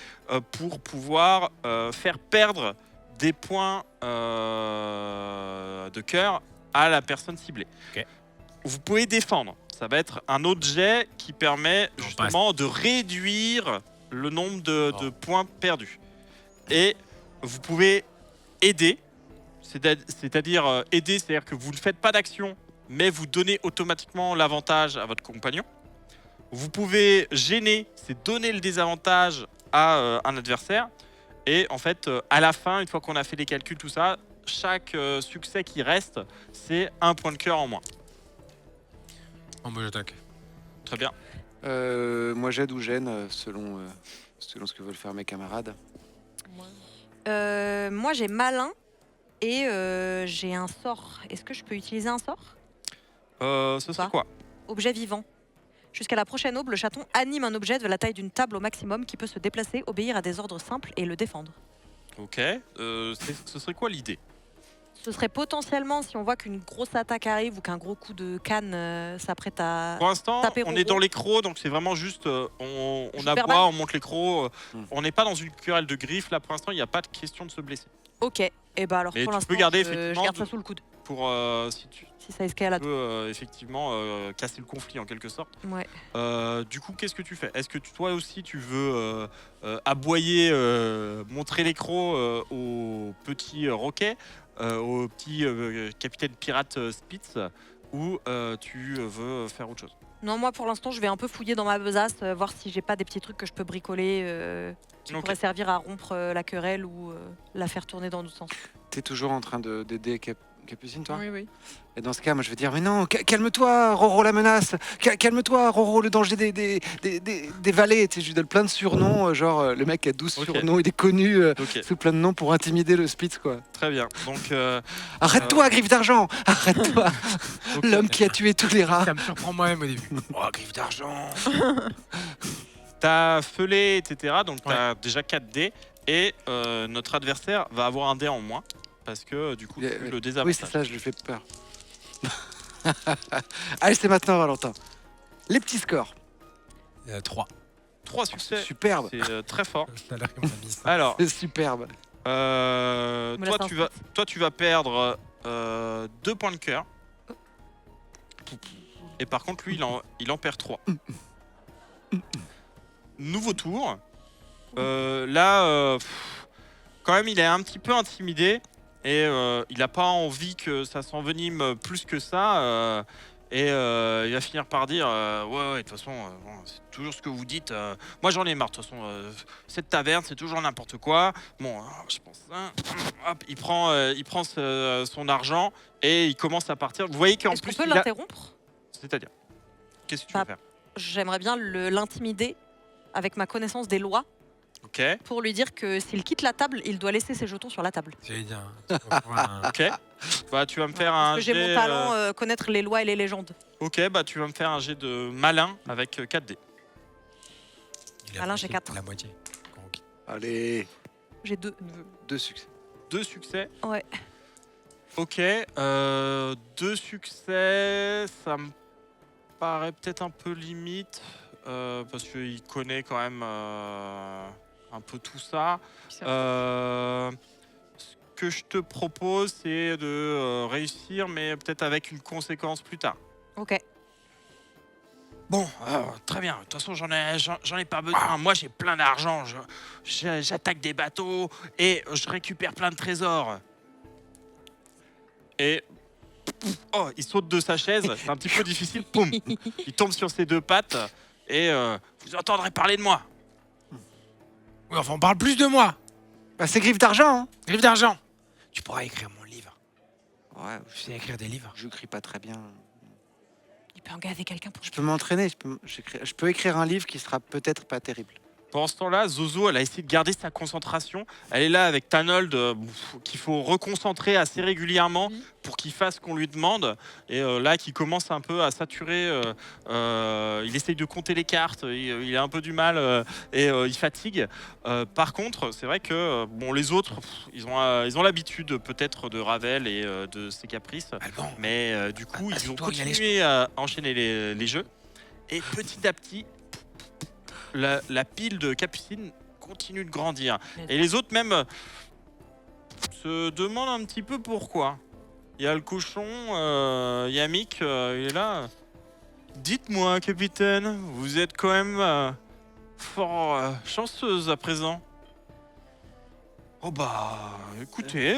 pour pouvoir faire perdre des points de cœur à la personne ciblée. Ok. Vous pouvez défendre. Ça va être un autre jet qui permet Non, justement de réduire le nombre de points perdus. Et vous pouvez aider, c'est-à-dire aider, c'est-à-dire que vous ne faites pas d'action, mais vous donnez automatiquement l'avantage à votre compagnon. Vous pouvez gêner, c'est donner le désavantage à un adversaire. Et en fait, à la fin, une fois qu'on a fait les calculs, tout ça, chaque succès qui reste, c'est un point de cœur en moins. En mode attaque. Très bien. Moi, j'aide ou gêne selon ce que veulent faire mes camarades. Moi, j'ai malin et j'ai un sort. Est-ce que je peux utiliser un sort? Ce serait Pas. quoi? Objet vivant. Jusqu'à la prochaine aube, le chaton anime un objet de la taille d'une table au maximum qui peut se déplacer, obéir à des ordres simples et le défendre. Ok. Ce serait quoi l'idée? Ce serait potentiellement, si on voit qu'une grosse attaque arrive ou qu'un gros coup de canne s'apprête à... Pour l'instant, taper on Roro. est dans les crocs, donc c'est vraiment juste on Super aboie, mal. on monte les crocs. On n'est pas dans une querelle de griffes. Là, pour l'instant, il n'y a pas de question de se blesser. Ok, et bah alors Mais pour tu l'instant, peux garder, je effectivement, garde ça sous le coude, Pour si tu si ça escalade. peux effectivement casser le conflit en quelque sorte. Ouais. Du coup, qu'est-ce que tu fais? Est-ce que toi aussi tu veux aboyer, montrer les crocs au petit Roquet, au petit capitaine pirate Spitz, ou tu veux faire autre chose? Non, moi pour l'instant, je vais un peu fouiller dans ma besace, voir si j'ai pas des petits trucs que je peux bricoler qui Ok. pourraient servir à rompre la querelle ou la faire tourner dans d'autres sens. T'es toujours en train d'aider Capucine, toi? Oui. Et dans ce cas, moi, je vais dire, mais non, calme-toi, Roro la menace. Calme-toi, Roro le danger des vallées. Tu sais, je lui donne plein de surnoms, genre le mec a 12 Ok. surnoms, il est connu Ok, sous plein de noms pour intimider le Spitz, quoi. très bien. Donc, Arrête-toi, griffe d'argent. Arrête-toi, ok. l'homme qui a tué tous les rats. Ça me surprend moi-même au début. Oh, griffe d'argent. T'as Feulé, etc. Donc t'as déjà 4 dés. Et notre adversaire va avoir un dé en moins. Parce que du coup, Il est- vu le Oui, désavantage. c'est ça, je lui fais peur. Allez, c'est maintenant, Valentin. Les petits scores. 3. 3 C'est succès. superbe. C'est très fort. Tout à l'heure, on a mis ça. Alors, C'est superbe. Me toi, laisse tu vas perdre 2 points de cœur. Et par contre, lui, il en perd 3. Nouveau tour. Là, quand même, il est un petit peu intimidé. Et il n'a pas envie que ça s'envenime plus que ça. Et il va finir par dire ouais, de toute façon, bon, c'est toujours ce que vous dites. Moi, j'en ai marre. De toute façon, cette taverne, c'est toujours n'importe quoi. Bon, je pense. Hop, il prend son argent et il commence à partir. Vous voyez qu'en Est-ce qu'on plus, peut il a... l'interrompre? C'est-à-dire, qu'est-ce que tu Bah, veux faire? J'aimerais bien l'intimider avec ma connaissance des lois Ok, pour lui dire que s'il quitte la table, il doit laisser ses jetons sur la table. J'allais dire. Un... ok. Bah, tu vas me faire Parce un que j'ai mon jet, talent connaître les lois et les légendes. Ok, bah tu vas me faire un jet de malin avec 4 dés. Il a Alain, j'ai moitié, 4. La moitié. Quand on quitte. Allez, J'ai 2. 2 succès. 2 succès. Ouais. Ok, 2 succès, ça me paraît peut-être un peu limite, parce qu'il connaît quand même un peu tout ça. Ce que je te propose, c'est de réussir, mais peut-être avec une conséquence plus tard. Ok. Bon, très bien. De toute façon, j'en ai pas besoin. Moi, j'ai plein d'argent. J'attaque des bateaux et je récupère plein de trésors. Et oh, il saute de sa chaise. C'est un petit peu difficile. Poum. Il tombe sur ses 2 pattes et vous entendrez parler de moi. Oui, enfin, on parle plus de moi. Bah, c'est griffe d'argent. Hein. Griffe d'argent. Tu pourras écrire mon livre. Ouais, Je sais écrire des livres. je crie pas très bien. Il peut engager quelqu'un pour... Je peux m'entraîner. Je peux écrire un livre qui sera peut-être pas terrible. Pendant ce temps-là, Zozo, elle a essayé de garder sa concentration. Elle est là avec Tanold, qu'il faut reconcentrer assez régulièrement pour qu'il fasse ce qu'on lui demande. Et là, qui commence un peu à saturer. Il essaye de compter les cartes. Il a un peu du mal et il fatigue. Par contre, c'est vrai que bon, les autres, ils ont l'habitude peut-être de Ravel et de ses caprices. Alban. Mais du coup, ils ont Assieds-toi, il y a les continué à enchaîner les jeux. Et petit à petit, la pile de capucines continue de grandir. Et les autres même se demandent un petit peu pourquoi. Il y a le cochon, il y a Mick, il est là. Dites-moi, capitaine, vous êtes quand même fort chanceuse à présent. Oh bah, écoutez,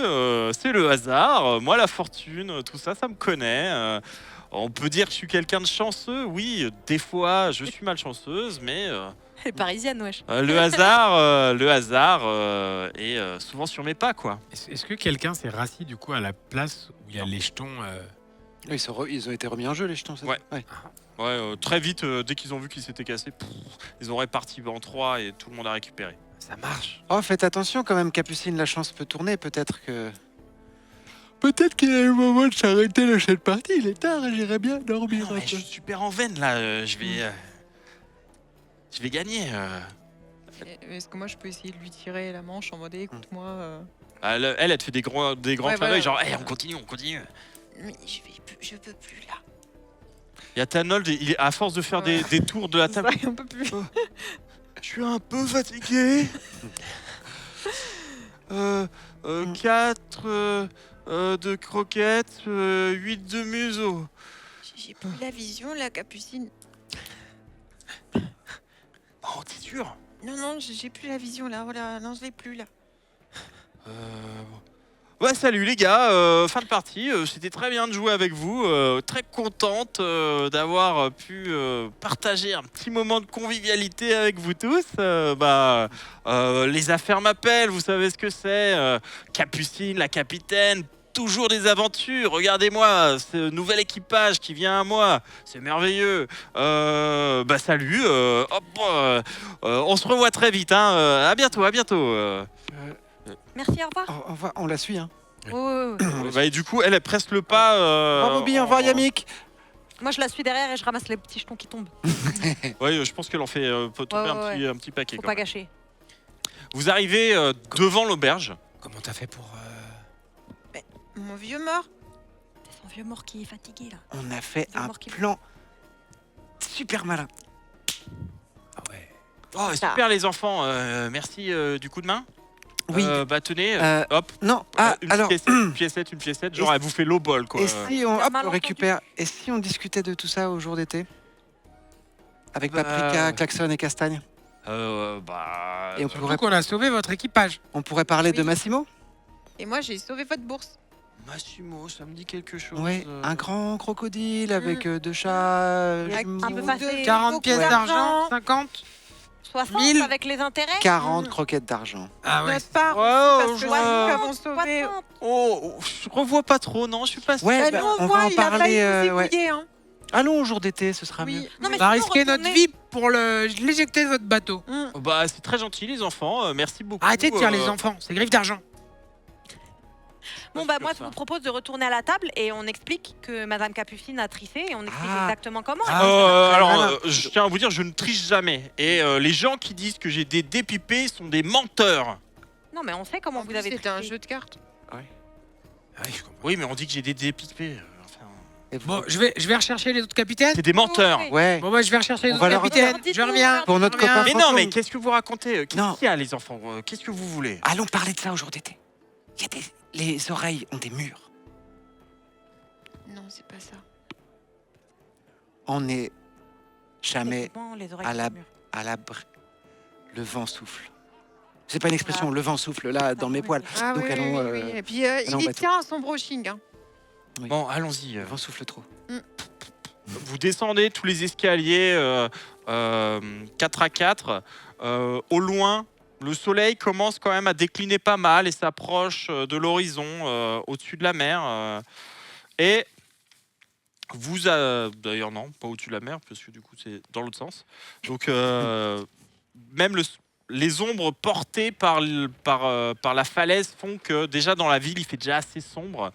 c'est le hasard. Moi, la fortune, tout ça, ça me connaît. On peut dire que je suis quelqu'un de chanceux. Oui, des fois, je suis malchanceuse, mais Elle est parisienne, wesh. le hasard est souvent sur mes pas, quoi. Est-ce que quelqu'un s'est rassis du coup à la place où il y a les jetons Ils ont été remis en jeu, les jetons. Ouais. Ouais, très vite, dès qu'ils ont vu qu'ils s'étaient cassés, ils ont réparti en 3 et tout le monde a récupéré. Ça marche. Oh, faites attention quand même, Capucine, la chance peut tourner. Peut-être qu'il est le moment de s'arrêter la cette partie. Il est tard, j'irai bien dormir Non, mais je suis super en veine là, je vais gagner. Est-ce que moi je peux essayer de lui tirer la manche en mode écoute-moi Elle te fait des grands Ouais, clins d'œil, voilà. genre hey, on continue. Mais je peux plus là. Il y a Tanold, à force de faire Ouais. des tours de la table. Ça, un peu plus. Je suis un peu fatigué. 4 de croquettes, 8 de museau. J'ai plus la vision là, Capucine. Oh, t'es sûr? Non, j'ai plus la vision là. Voilà, non, je l'ai plus là. Ouais, salut les gars, fin de partie, c'était très bien de jouer avec vous, très contente d'avoir pu partager un petit moment de convivialité avec vous tous. Les affaires m'appellent, vous savez ce que c'est, Capucine, la capitaine, toujours des aventures, regardez-moi, ce nouvel équipage qui vient à moi, c'est merveilleux. Salut, on se revoit très vite, hein, à bientôt. Merci, au revoir. On la suit. Hein. Et du coup, elle presse le pas. Au revoir, Bobby, au revoir, Yamik. Moi, je la suis derrière et je ramasse les petits jetons qui tombent. Ouais, je pense qu'elle en fait tomber Ouais. un petit paquet. Faut quand pas même. gâcher. Vous arrivez devant l'auberge. Comment t'as fait pour Mon vieux mort. C'est son vieux mort qui est fatigué, là. On a fait C'est un mort qui- plan super malin. Ah ouais. Oh, super les enfants, merci du coup de main. Oui. Tenez, Euh, hop. Non, Une piécette, genre Et- elle vous fait low ball quoi. et si on, T'as hop, mal on entendu. récupère. Et si on discutait de tout ça au jour d'été avec Bah, Paprika, Klaxon et Castagne. Et Et on Surtout pourrait, qu'on a sauvé votre équipage. on pourrait parler de Oui. Massimo. Et moi, j'ai sauvé votre bourse. Massimo, ça me dit quelque chose. Ouais, un grand crocodile avec 2 chats. Avec un peu beaucoup facile. de- 40 beaucoup pièces d'argent, 50. 60 1000. avec les intérêts 40 croquettes d'argent. Ah ouais. Notre part, Ouais, parce que je- nous avons sauvé. 60. Oh, je revois pas trop, non, je suis pas sûr. Ouais, Bah, nous, on va voit, en il a failli parler. nous Ouais. ébouiller, hein. Allons au jour d'été, ce sera mieux. Oui. Non, mais On va sinon, risquer notre retournez- vie pour l'éjecter de votre bateau. C'est très gentil les enfants, merci beaucoup. Arrêtez de tirer les enfants, c'est griffe d'argent. Bon, bah, moi, je vous propose de retourner à la table et on explique que Madame Capucine a tricé et on explique Ah. exactement comment. Ah. malin. Je tiens à vous dire, je ne triche jamais. Et les gens qui disent que j'ai des dépipés sont des menteurs. Non, mais on sait comment En vous plus, avez C'était un triché. jeu de cartes. Ah oui, je comprends. Oui, mais on dit que j'ai des dépipés. Et vous- Bon, je vais rechercher les autres capitaines. C'est des menteurs. Ouais. Ouais. Bon, bah, je vais rechercher les On autres va leur- capitaines. Dites-nous, Je reviens. Pour notre je reviens. copain. Mais non, Fantôme. mais qu'est-ce que vous racontez? Qu'est-ce Non. qu'il y a, les enfants? Qu'est-ce que vous voulez? Allons parler de ça au jour d'été. Il y a les oreilles ont des murs. Non, c'est pas ça. On n'est jamais Effectivement, les oreilles à la- du mur. à l'abri. Le vent souffle. C'est pas une expression, le vent souffle là dans mes poils. Ah Donc oui, allons, oui, oui. Et puis, allons il y bateau. tient à son brushing. Hein. Oui. Bon, allons-y. Le vent souffle trop. Vous descendez tous les escaliers 4 à 4. Au loin, le soleil commence quand même à décliner pas mal et s'approche de l'horizon au-dessus de la mer. Et vous, d'ailleurs non, pas au-dessus de la mer, parce que du coup c'est dans l'autre sens. Donc même les ombres portées par la falaise font que déjà dans la ville il fait déjà assez sombre.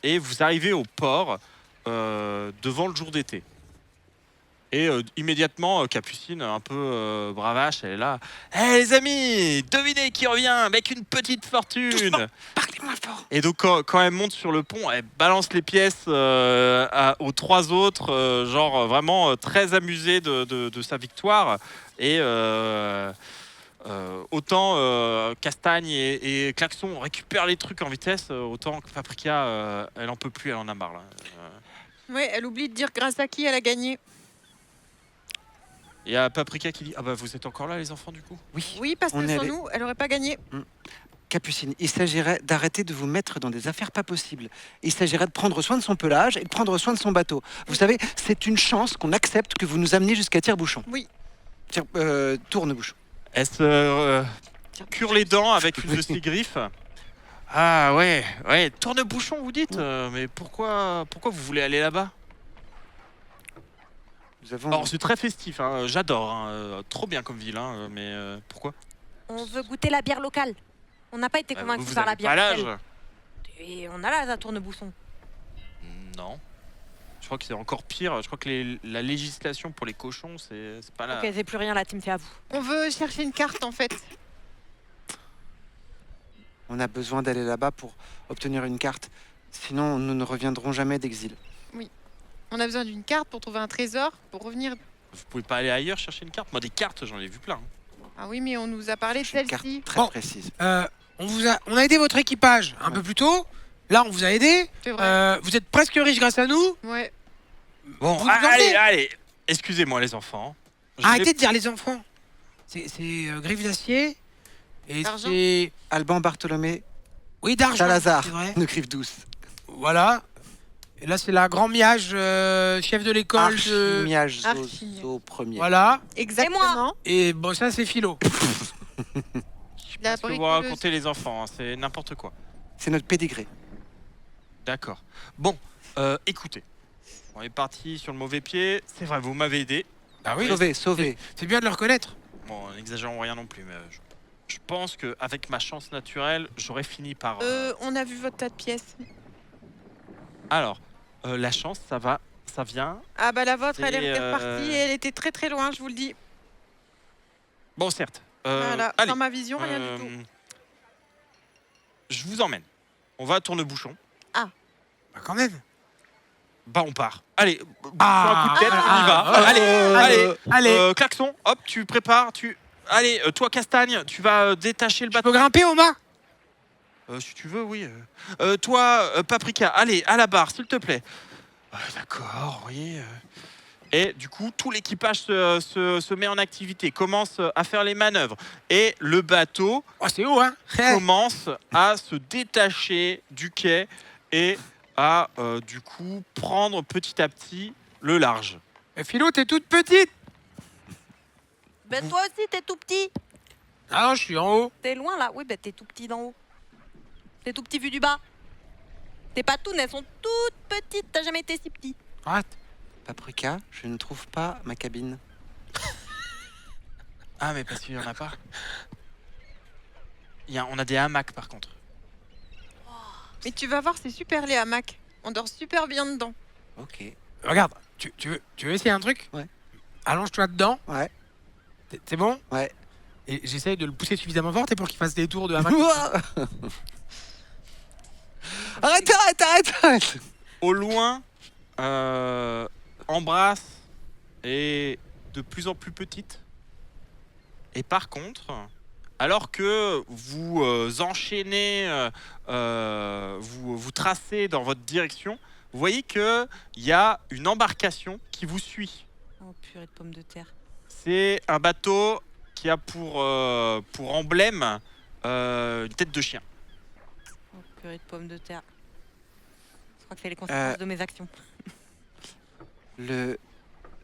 Et vous arrivez au port devant le jour d'été. Et immédiatement, Capucine, un peu bravache, elle est là. Hé les amis, devinez qui revient avec une petite fortune. Parlez-moi fort. Et donc quand elle monte sur le pont, elle balance les pièces aux 3 autres, vraiment très amusée de sa victoire. Et autant Castagne et Klaxon récupèrent les trucs en vitesse, autant que Paprika, elle en peut plus, elle en a marre là. Ouais, elle oublie de dire grâce à qui elle a gagné. Il y a Paprika qui dit ah bah vous êtes encore là les enfants du coup. Oui. Oui, parce On que est sans allé- nous, elle aurait pas gagné. Capucine, il s'agirait d'arrêter de vous mettre dans des affaires pas possibles. Il s'agirait de prendre soin de son pelage et de prendre soin de son bateau. Vous savez, c'est une chance qu'on accepte que vous nous ameniez jusqu'à Tire-Bouchon. Oui. Tourne-bouchon. Elle se cure les dents avec une de ses griffes. Ah ouais, tourne-bouchon vous dites mais pourquoi vous voulez aller là-bas? Nous avons... Alors c'est très festif, hein, j'adore, hein, trop bien comme ville, hein, mais pourquoi? On veut goûter la bière locale. On n'a pas été convaincus Vous par la avez bière. pas l'âge? locale. Et on a là la tourne-bouchon. Non. Je crois que c'est encore pire. Je crois que la législation pour les cochons, c'est pas là. Ok, c'est plus rien, la team, c'est à vous. On veut chercher une carte en fait. On a besoin d'aller là-bas pour obtenir une carte. Sinon, nous ne reviendrons jamais d'exil. On a besoin d'une carte pour trouver un trésor, pour revenir. Vous pouvez pas aller ailleurs chercher une carte? Moi, des cartes, j'en ai vu plein. Ah oui, mais on nous a parlé de Une carte celle-ci. très Bon. précise. On a aidé votre équipage un peu plus tôt. Là, on vous a aidé. C'est vrai. Vous êtes presque riche grâce à nous. Ouais. Bon, Vous allez. Excusez-moi, les enfants. Je Arrêtez vais- de dire les enfants. C'est Griffe d'Acier. Et D'argent. c'est... Alban Bartholomé Oui, d'argent. Salazar, C'est vrai. de Griffe douce. Voilà. Et là, c'est la grand miage, chef de l'école de... Archimiage Archimiage. Zozo premier. Voilà. Exactement. Et bon, ça, c'est Philo. La Ce que vous bricoleuse. racontez, les enfants, hein, c'est n'importe quoi. C'est notre pédigré. D'accord. Bon, écoutez. On est parti sur le mauvais pied. C'est vrai, vous m'avez aidé. Ah oui. Sauvé. C'est bien de le reconnaître. Bon, n'exagérons rien non plus, mais je pense qu'avec ma chance naturelle, j'aurais fini par... On a vu votre tas de pièces. Alors, la chance, ça vient. Ah bah la vôtre, elle Et, est repartie et elle était très très loin, je vous le dis. Bon, certes. Voilà, Allez. dans ma vision, rien du tout. Je vous emmène. On va à Tourne-Bouchon. Bah, quand même. Bah, on part. Allez, sur Ah, un coup de tête, on y ah, va. ah, allez. Allez. Klaxon, hop, tu prépares. Allez, toi, Castagne, tu vas détacher le Tu bateau. peux grimper, Oma? Si tu veux, oui. Toi, Paprika, allez, à la barre, s'il te plaît. D'accord, oui. Et du coup, tout l'équipage se met en activité, commence à faire les manœuvres. Et le bateau Oh, c'est haut, hein. commence à se détacher du quai et à, du coup, prendre petit à petit le large. Eh, Philo, t'es toute petite. Ben toi aussi, t'es tout petit. Ah non, je suis en haut. T'es loin là. Oui, ben t'es tout petit d'en haut. T'es tout petit vu du bas. Tes patounes, elles sont toutes petites. T'as jamais été si petit. Arrête. Paprika, je ne trouve pas ma cabine. Ah, mais parce qu'il n'y en a pas. On a des hamacs, par contre. Mais tu vas voir, c'est super les hamacs. On dort super bien dedans. Ok. Regarde, tu veux essayer un truc? Ouais. Allonge-toi dedans. Ouais. C'est bon? Ouais. Et j'essaye de le pousser suffisamment fort et pour qu'il fasse des tours de hamac. Arrête. Au loin, Embrasse est de plus en plus petite. Et par contre, alors que vous enchaînez, vous tracez dans votre direction, vous voyez qu'il y a une embarcation qui vous suit. Oh purée de pommes de terre. C'est un bateau qui a pour emblème une tête de chien. Oh purée de pommes de terre. Je crois que c'est les conséquences de mes actions. Le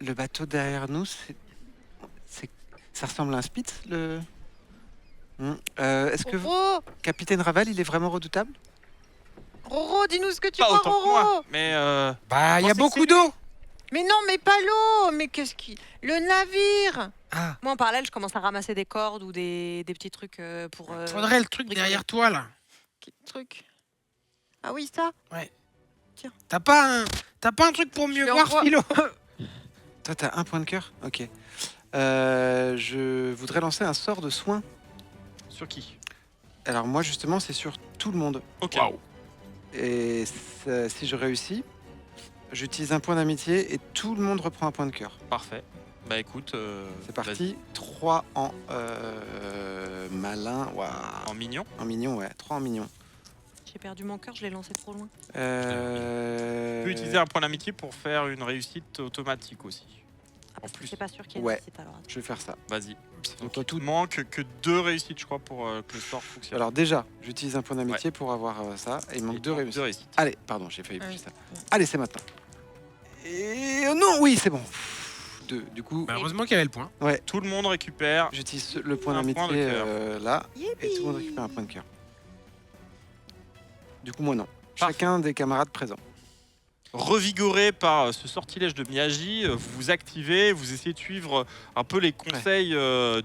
bateau derrière nous, ça ressemble à un Spitz, Est-ce que Roro, Capitaine Raval, il est vraiment redoutable? Roro, dis-nous ce que tu Pas vois, autant que moi, Roro. mais Bah, il y a Pensez que beaucoup c'est d'eau. Mais non, mais pas l'eau. Mais qu'est-ce qui... Le navire. Ah, Moi en parallèle, je commence à ramasser des cordes ou des petits trucs pour. faudrait le truc bricoler. derrière toi, là. Quel truc. Ah oui, ça. T'as pas un truc pour mieux Je voir, l'envoie. Philo? Toi, t'as 1 point de cœur. Ok. Je voudrais lancer un sort de soin. Sur qui? Alors moi, justement, c'est sur tout le monde. Ok. Et si je réussis, j'utilise un point d'amitié et tout le monde reprend un point de cœur. Parfait. Bah écoute, C'est parti. 3 en malin. Waouh. en mignon. En mignon, ouais. 3 en mignon. J'ai perdu mon cœur, je l'ai lancé trop loin. Tu peux utiliser un point d'amitié pour faire une réussite automatique aussi. Ah, parce En que plus. c'est pas sûr qu'il y ait une Ouais. réussite alors. Je vais faire ça. Vas-y. Donc Donc, il te manque que 2 réussites, je crois, pour que le sort fonctionne. Alors déjà, j'utilise un point d'amitié pour avoir ça. Et il manque 2 réussites. 2 réussites. Allez, pardon, j'ai failli Ah plus oui. ça. Allez, c'est maintenant. Et oh non, oui, c'est bon. 2. Du coup, Bah, heureusement qu'il y avait le point. Tout le monde récupère. j'utilise le point Un point de d'amitié cœur. là. Et tout le monde récupère un point de cœur. Du coup, moi non. Chacun des camarades présents. Revigoré par ce sortilège de Miyagi, vous vous activez, vous essayez de suivre un peu les conseils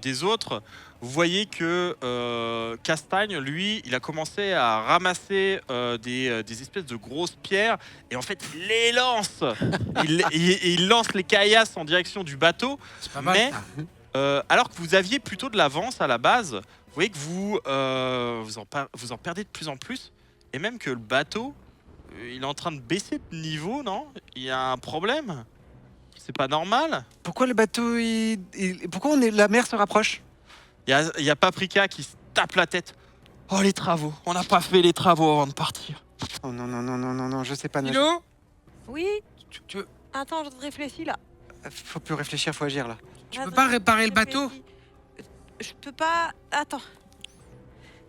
des autres. Vous voyez que Castagne, lui, il a commencé à ramasser des espèces de grosses pierres et en fait, il les lance. il lance les caillasses en direction du bateau. C'est pas mal. Mais ça. alors que vous aviez plutôt de l'avance à la base, vous voyez que vous en perdez de plus en plus et même que le bateau, il est en train de baisser de niveau, non? Il y a un problème? C'est pas normal? Pourquoi le bateau, pourquoi la mer se rapproche? Il y a Paprika qui se tape la tête. Oh, les travaux. On n'a pas fait les travaux avant de partir. Oh non, non, non, non, non, non, je sais pas nager. Philo, Oui, tu veux- attends, je réfléchis là. Faut plus réfléchir, faut agir là. tu peux Attends, pas réparer le je bateau? réfléchis. Je peux pas. Attends.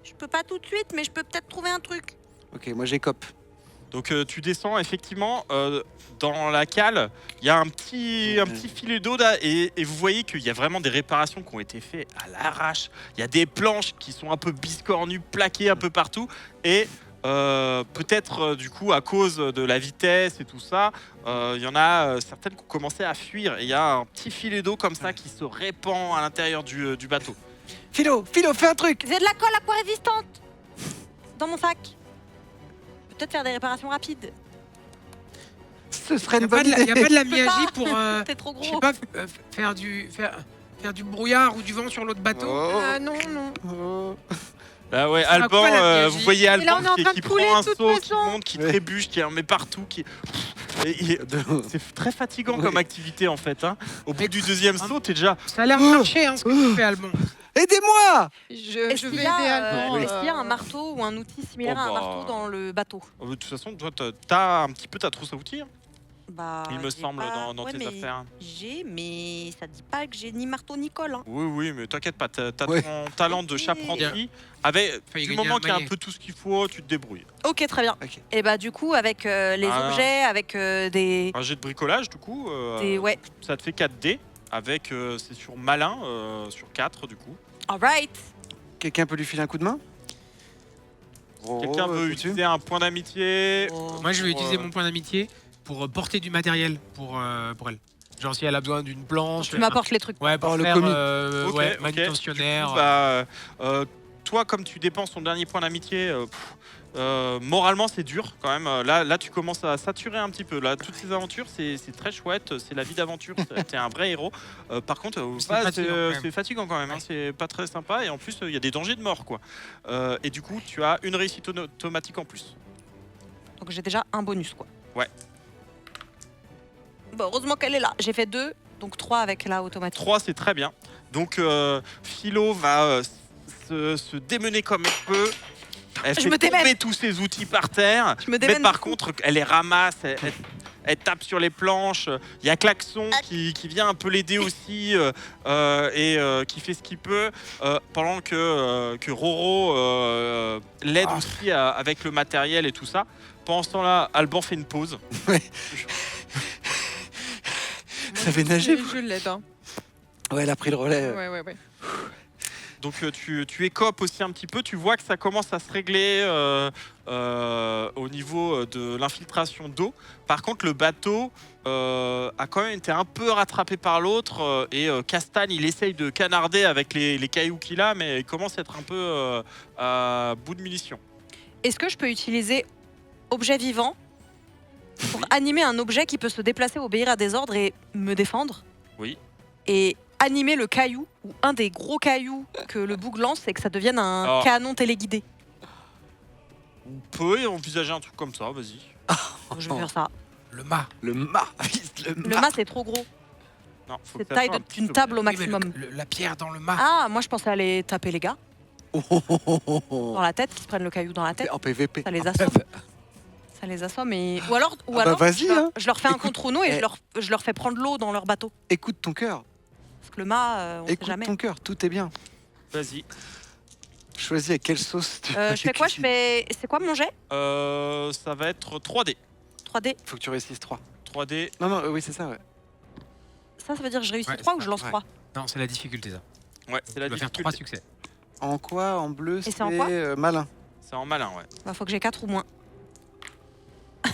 Je peux pas tout de suite, mais je peux peut-être trouver un truc. Ok, moi j'écope. Donc tu descends effectivement dans la cale, il y a un petit filet d'eau là, et vous voyez qu'il y a vraiment des réparations qui ont été faites à l'arrache. Il y a des planches qui sont un peu biscornues, plaquées un peu partout, et peut-être du coup à cause de la vitesse et tout ça, il y en a certaines qui ont commencé à fuir. Et il y a un petit filet d'eau comme ça qui se répand à l'intérieur du bateau. Philo, fais un truc. J'ai de la colle aquarésistante dans mon sac. Peut-être faire des réparations rapides. Ce serait Y une a pas bonne de la- y idée. a pas de la Je peux Miyagi pas. pour, C'est trop je sais gros. pas, faire du brouillard ou du vent sur l'autre bateau? Oh, Non, non. oh. Ah ouais, Ça sert à quoi, la Alban, Miyagi? vous voyez là, Alban on est en train qui de couler, prend un de toute saut, qui façon. monte, qui Ouais. trébuche, qui en met partout. C'est très fatigant comme activité en fait. Hein. Au bout du deuxième saut, t'es déjà. Ça a l'air de marcher, hein, ce que tu fais, Albon. Aidez-moi. Je vais aider Alban. Est-ce qu'il y a un marteau ou un outil similaire Oh, à un bah. marteau dans le bateau? De toute façon, toi, t'as un petit peu ta trousse à outils, hein, Bah, il me j'ai semble, pas- dans ouais, tes mais affaires. J'ai, mais ça dit pas que j'ai ni marteau ni colle. Hein. Oui, oui, mais t'inquiète pas, t'as Ouais. ton talent de Ok. chapranti. Avec, Failli du gagner moment un qu'il y a un maillet. peu tout ce qu'il faut, tu te débrouilles. Ok, très bien. Ok. Et bah du coup, avec les Ah. objets, avec des... Un jet de bricolage, du coup, Ouais, ça te fait 4D. Avec, c'est sur malin, sur 4 du coup. alright. Quelqu'un peut lui filer un coup de main? Quelqu'un Oh, veut dessus. utiliser un point d'amitié. Moi, je vais Pour, utiliser mon point d'amitié pour porter du matériel pour elle. Genre, si elle a besoin d'une planche. Tu m'apportes les trucs. Ouais, pour Oh, le faire commis. Ok, ouais, ok. manutentionnaire. Du coup, bah, toi, comme tu dépenses ton dernier point d'amitié, moralement, c'est dur quand même. Là, tu commences à saturer un petit peu. Là, toutes ces aventures, c'est très chouette. C'est la vie d'aventure. T'es un vrai héros. Par contre, C'est fatigant, quand même. c'est fatigant quand même. Hein. C'est pas très sympa. Et en plus, il y a des dangers de mort, quoi. Et du coup, tu as une réussite automatique en plus. Donc j'ai déjà un bonus, quoi. Ouais. Bon, heureusement qu'elle est là. J'ai fait 2, donc 3 avec la automatique. 3, c'est très bien. Donc, Philo va se démener comme elle peut. Elle Je fait me démène. tomber tous ses outils par terre. Je me Mais démène. par contre, elle les ramasse, elle tape sur les planches. Il y a Klaxon qui vient un peu l'aider aussi et qui fait ce qu'il peut. Pendant que Roro l'aide aussi avec le matériel et tout ça. Pendant ce temps-là, Alban fait une pause. Vous savez nager, vous? Je l'aide. Hein. Ouais, elle a pris le relais. Ouais. Donc tu écopes aussi un petit peu, tu vois que ça commence à se régler au niveau de l'infiltration d'eau. Par contre, le bateau a quand même été un peu rattrapé par l'autre et Castagne, il essaye de canarder avec les cailloux qu'il a, mais il commence à être un peu à bout de munitions. Est-ce que je peux utiliser objet vivant pour animer un objet qui peut se déplacer, obéir à des ordres et me défendre. Oui. Et animer le caillou, ou un des gros cailloux que le boug lance, et que ça devienne un Alors. canon téléguidé. On peut envisager un truc comme ça, vas-y. Je vais faire ça. Le mât. Le mât. Le Le mât. mât, c'est trop gros. Non, faut C'est que ça taille soit un petit d'une peu- table au Oui, mais maximum. la pierre dans le mât. Ah, moi je pensais aller taper les gars Oh, oh, oh, oh, oh. dans la tête, qui se prennent le caillou dans la tête. En PVP. Ça les En assomme. PV. Ça les assomme et... Ou alors, Ah bah vas-y, hein. je leur fais un Écoute, contre-Uno et eh. je leur fais prendre l'eau dans leur bateau. Écoute ton cœur. Parce que le mât, on sait Écoute jamais. ton cœur. Tout est bien. Vas-y. Choisis à quelle sauce tu Je fais quoi? Je fais... C'est quoi mon jet? Ça va être 3D. 3D. Faut que tu réussisses 3. 3D. Non, non, oui, c'est ça, ouais. Ça veut dire que je réussis Ouais, 3 ou c'est je lance ça, 3? Non, c'est la difficulté ça. Ouais, c'est la Tu dois faire difficulté. 3 succès. En quoi? En bleu, c'est en quoi malin. C'est en malin, ouais. Bah, faut que j'ai 4 ou moins.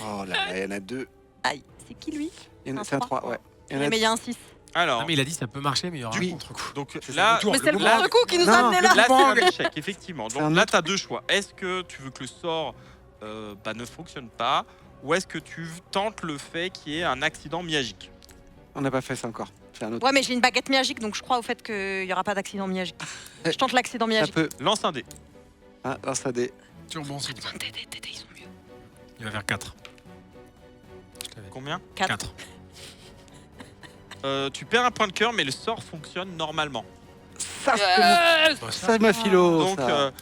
Oh là là, il y en a 2. Aïe, c'est qui lui? C'est un 3, ouais. Il y en a Mais il y a un 6. Alors, Non mais il a dit ça peut marcher mais il y aura Oui. un contre-coup. donc c'est là, ça, le Mais c'est le là, contre-coup qui nous Non, a amené là! là, c'est un échec, effectivement. C'est Donc un là, autre- tu as deux choix. Est-ce que tu veux que le sort ne fonctionne pas, ou est-ce que tu tentes le fait qu'il y ait un accident magique? On n'a pas fait ça encore. C'est un autre. Ouais, mais j'ai une baguette magique donc je crois au fait qu'il n'y aura pas d'accident magique. Je tente l'accident Ça magique. peut. Lance un dé. Ah, non, ça dé. Sur bon site. Ils sont mieux. Il va faire 4. Combien? 4. Tu perds un point de cœur, mais le sort fonctionne normalement. Ça, ça ma philo. Donc ça.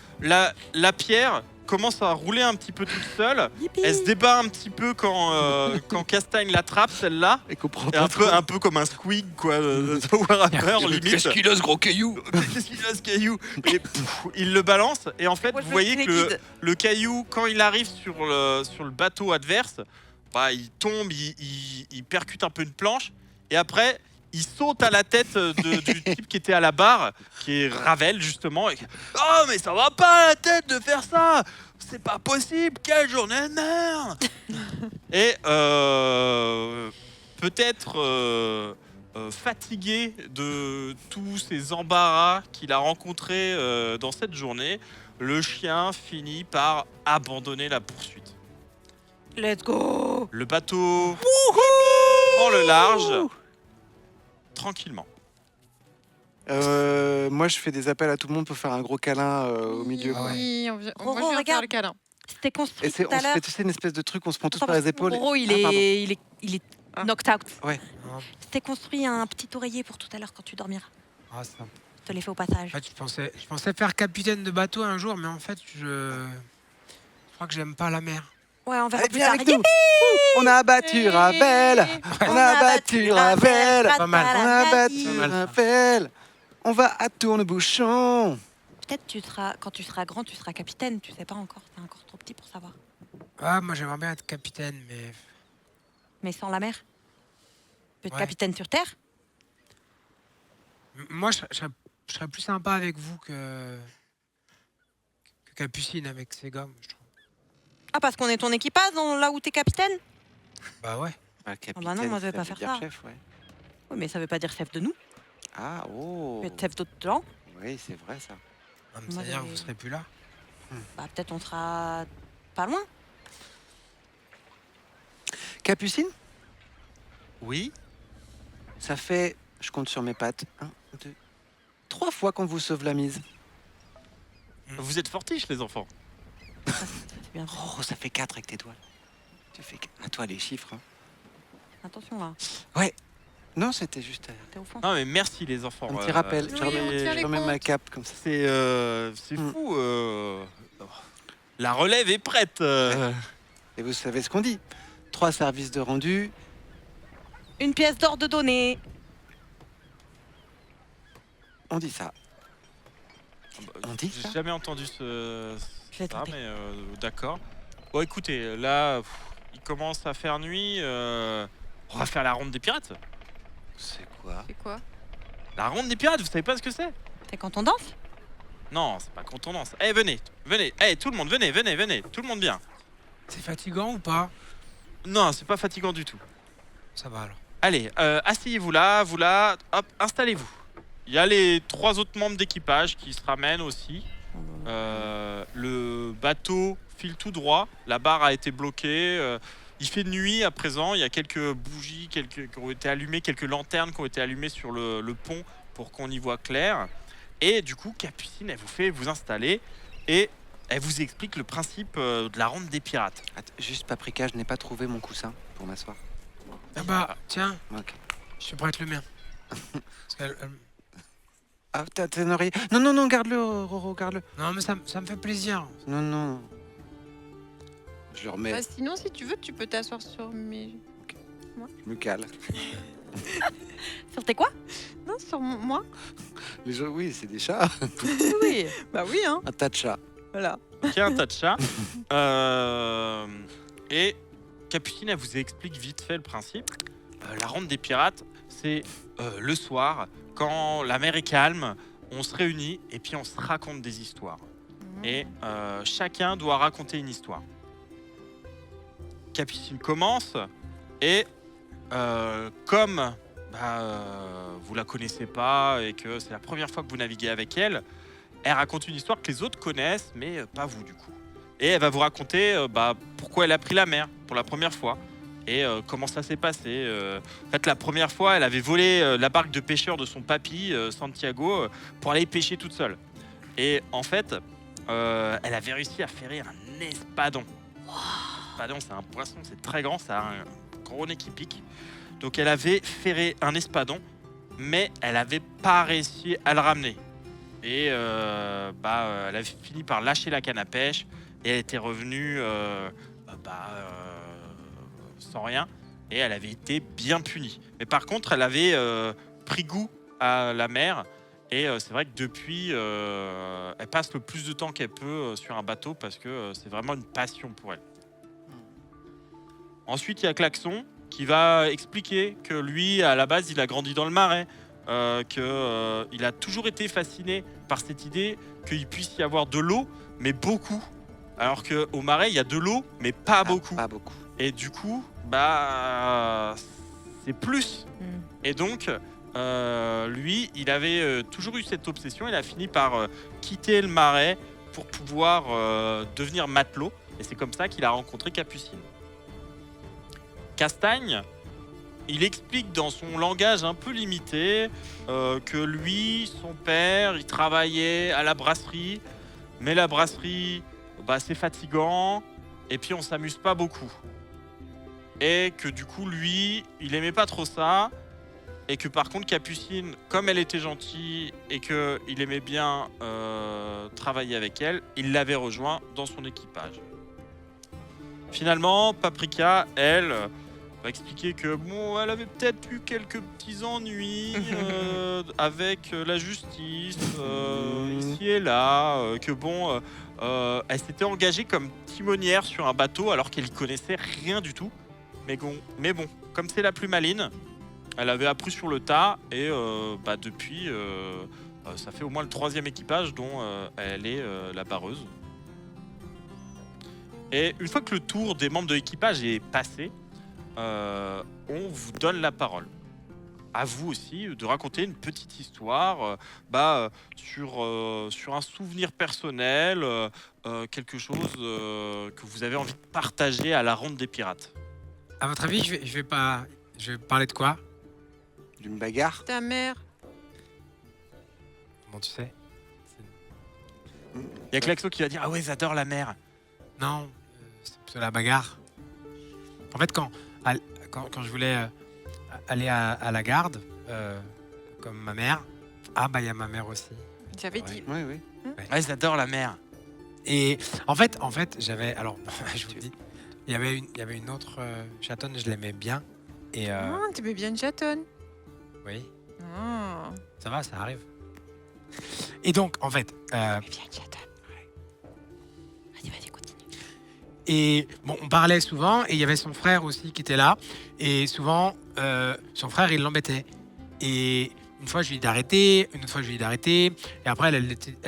la pierre commence à rouler un petit peu toute seule. Elle se débat un petit peu quand Castagne l'attrape, celle-là. Et comprend Et pas trop. un peu comme un squig, quoi, de Warhammer, limite. qu'il a ce gros caillou? Qu'est-ce qu'il a, ce caillou? Et pff, il le balance, et en fait, vous voyez que le caillou, quand il arrive sur le bateau adverse, bah, il tombe, il percute un peu une planche, et après, il saute à la tête du type qui était à la barre, qui est Ravel, justement. Et... Oh, mais ça va pas à la tête de faire ça! C'est pas possible! Quelle journée de merde! Et peut-être fatigué de tous ces embarras qu'il a rencontrés dans cette journée, le chien finit par abandonner la poursuite. Let's go! Le bateau prend le large tranquillement. Moi, je fais des appels à tout le monde pour faire un gros câlin au milieu. quoi. Oui, moi Roro, je viens faire regarde. le câlin. C'était Et construit c'est, tout on à se l'heure. fait, tu sais, une espèce de truc, on se prend tous Attends, par les parce que épaules. Roro, il Ah, pardon. est Ah. knocked out. Ouais. C'était construit un petit oreiller pour tout à l'heure quand tu dormiras. Ah, ça. Je te l'ai fait au passage. En fait, je pensais faire capitaine de bateau un jour, mais en fait, je crois que j'aime pas la mer. Ouais, on verra Allez, plus viens tard. avec nous. On a abattu Ravel. On a abattu Ravel. Pas mal. On a abattu Pas mal, ça. Ravel. On va à tourne-bouchon. Peut-être quand tu seras grand, tu seras capitaine. Tu sais pas encore. T'es encore trop petit pour savoir. Ah, moi j'aimerais bien être capitaine, mais Mais sans la mer. Tu peux être Ouais. capitaine sur Terre. moi je serais plus sympa avec vous que Capucine avec ses gommes, je trouve. Ah, parce qu'on est ton équipage là où t'es capitaine. Bah ouais. bah non, moi, je vais pas faire ça. Chef, ouais. Oui, mais ça veut pas dire chef de nous. Ah, oh. Tu peux être chef d'autres gens. Oui, c'est vrai ça. Ah, mais Moi, c'est-à-dire, j'ai- vous serez plus là. Bah peut-être on sera pas loin. Capucine, Oui. ça fait, je compte sur mes pattes, 1, 2, 3 fois qu'on vous sauve la mise. Vous êtes fortiches, les enfants. C'est bien. Oh, ça fait 4 avec tes doigts. Tu fais à toi les chiffres. hein. Attention là, Non, c'était juste t'es au fond. Non, mais merci, les enfants. un petit rappel. oui, je on remets, tient je les remets ma comptes. cape comme ça. C'est Mm. fou. La relève est prête. Et vous savez ce qu'on dit. 3 services de rendu. Une pièce d'or de données. On dit ça. On dit J'ai ça jamais entendu Je l'ai ça, tenté. mais d'accord. Bon, écoutez, là, il commence à faire nuit. On va faire la ronde des pirates. C'est quoi? C'est quoi? La ronde des pirates, vous savez pas ce que c'est? C'est quand on danse. Non, c'est pas quand on danse. Eh, venez. Eh, tout le monde, venez. Tout le monde bien. C'est fatigant ou pas? Non, c'est pas fatigant du tout. Ça va alors. Allez, asseyez-vous là, hop, installez-vous. Il y a les 3 autres membres d'équipage qui se ramènent aussi. Le bateau file tout droit, la barre a été bloquée. Il fait nuit à présent, il y a quelques bougies qui ont été allumées, quelques lanternes qui ont été allumées sur le pont pour qu'on y voit clair. Et du coup, Capucine, elle vous fait vous installer et elle vous explique le principe de la ronde des pirates. Attends, juste Paprika, je n'ai pas trouvé mon coussin pour m'asseoir. Ah bah, tiens, Ok. je te prête le mien. Parce qu'elle- Ah, t'as un oreiller. Non, non, non, garde-le, Roro, garde-le. Non, mais ça me fait plaisir. Non, non. Je le remets, Bah, sinon, si tu veux, tu peux t'asseoir sur mes. je me cale. Sur tes quoi? Non, sur moi. Les gens, oui, c'est des chats. Oui. Bah oui, hein. Un tas de chats. Voilà. Qui a un tas de chats. Et Capucine, elle vous explique vite fait le principe. La ronde des pirates, c'est le soir, quand la mer est calme, on se réunit et puis on se raconte des histoires. Et chacun doit raconter une histoire. Capucine commence et comme vous la connaissez pas et que c'est la première fois que vous naviguez avec elle, elle raconte une histoire que les autres connaissent, mais pas vous du coup. Et elle va vous raconter pourquoi elle a pris la mer pour la première fois et comment ça s'est passé. En fait, la première fois, elle avait volé la barque de pêcheur de son papy, Santiago, pour aller pêcher toute seule. Et en fait, elle avait réussi à ferrer un espadon. L'espadon, c'est un poisson, c'est très grand, ça a un gros nez qui pique. Donc elle avait ferré un espadon, mais elle n'avait pas réussi à le ramener. Et elle avait fini par lâcher la canne à pêche et elle était revenue sans rien et elle avait été bien punie. Mais par contre, elle avait pris goût à la mer et c'est vrai que depuis, elle passe le plus de temps qu'elle peut sur un bateau parce que c'est vraiment une passion pour elle. Ensuite, il y a Klaxon qui va expliquer que lui, à la base, il a grandi dans le Marais, qu'il a toujours été fasciné par cette idée qu'il puisse y avoir de l'eau, mais beaucoup. Alors qu'au Marais, il y a de l'eau, mais pas beaucoup. Pas beaucoup. Et du coup, c'est plus. Et donc, lui, il avait toujours eu cette obsession. Il a fini par quitter le Marais pour pouvoir devenir matelot. Et c'est comme ça qu'il a rencontré Capucine. Castagne, il explique dans son langage un peu limité que lui, son père, il travaillait à la brasserie, mais la brasserie, c'est fatigant, et puis on s'amuse pas beaucoup. Et que du coup, lui, il aimait pas trop ça, et que par contre, Capucine, comme elle était gentille et qu'il aimait bien travailler avec elle, il l'avait rejoint dans son équipage. Finalement, Paprika, elle, va expliquer que elle avait peut-être eu quelques petits ennuis avec la justice ici et là, elle s'était engagée comme timonière sur un bateau alors qu'elle y connaissait rien du tout. Mais bon, comme c'est la plus maline, elle avait appris sur le tas et depuis, ça fait au moins le 3e équipage dont elle est la barreuse. Et une fois que le tour des membres de l'équipage est passé, on vous donne la parole. À vous aussi de raconter une petite histoire sur un souvenir personnel, quelque chose que vous avez envie de partager à la ronde des pirates. À votre avis, je vais parler de quoi? D'une bagarre. Ta mère. Comment tu sais? Il y a Klaxon qui va dire « Ah ouais, j'adore la mer !» Non, c'est plutôt la bagarre. En fait, quand je voulais aller à la garde, comme ma mère, il y a ma mère aussi. J'avais Ouais. dit. Oui, oui. Ouais, j'adore la mer. Et en fait, j'avais. Alors, je vous dis, il y avait une autre chatonne, je l'aimais bien. Et T'aimais bien une chatonne. oui, Ah. ça va, ça arrive. Et donc, en fait, Bien une chatonne. Vas-y, continue. et bon, on parlait souvent, et il y avait son frère aussi qui était là. Et souvent, son frère, il l'embêtait. Et une fois, je lui ai dit d'arrêter, une autre fois, je lui ai dit d'arrêter. Et après, elle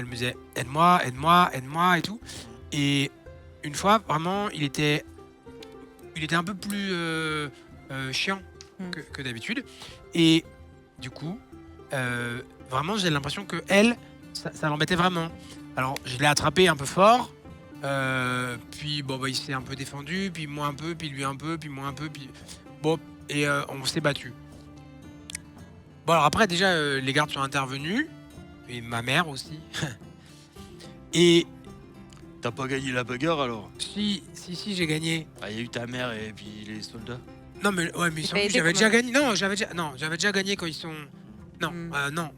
me disait aide-moi, aide-moi, aide-moi et tout. Et une fois, vraiment, il était un peu plus chiant que d'habitude. Et du coup, vraiment, j'ai l'impression que elle, ça l'embêtait vraiment. Alors, je l'ai attrapé un peu fort. Puis bon, bah, il s'est un peu défendu, puis moi un peu, puis lui un peu, puis moi un peu, puis bon, et on s'est battu. Bon, alors après déjà les gardes sont intervenus et ma mère aussi. Et T'as pas gagné la bagarre alors? si j'ai gagné. Ah, il y a eu ta mère et puis les soldats. Non mais ouais, mais Il sans t'a doute, aidé j'avais quand déjà même. gagné. Non, j'avais déjà gagné quand ils sont. Non, non,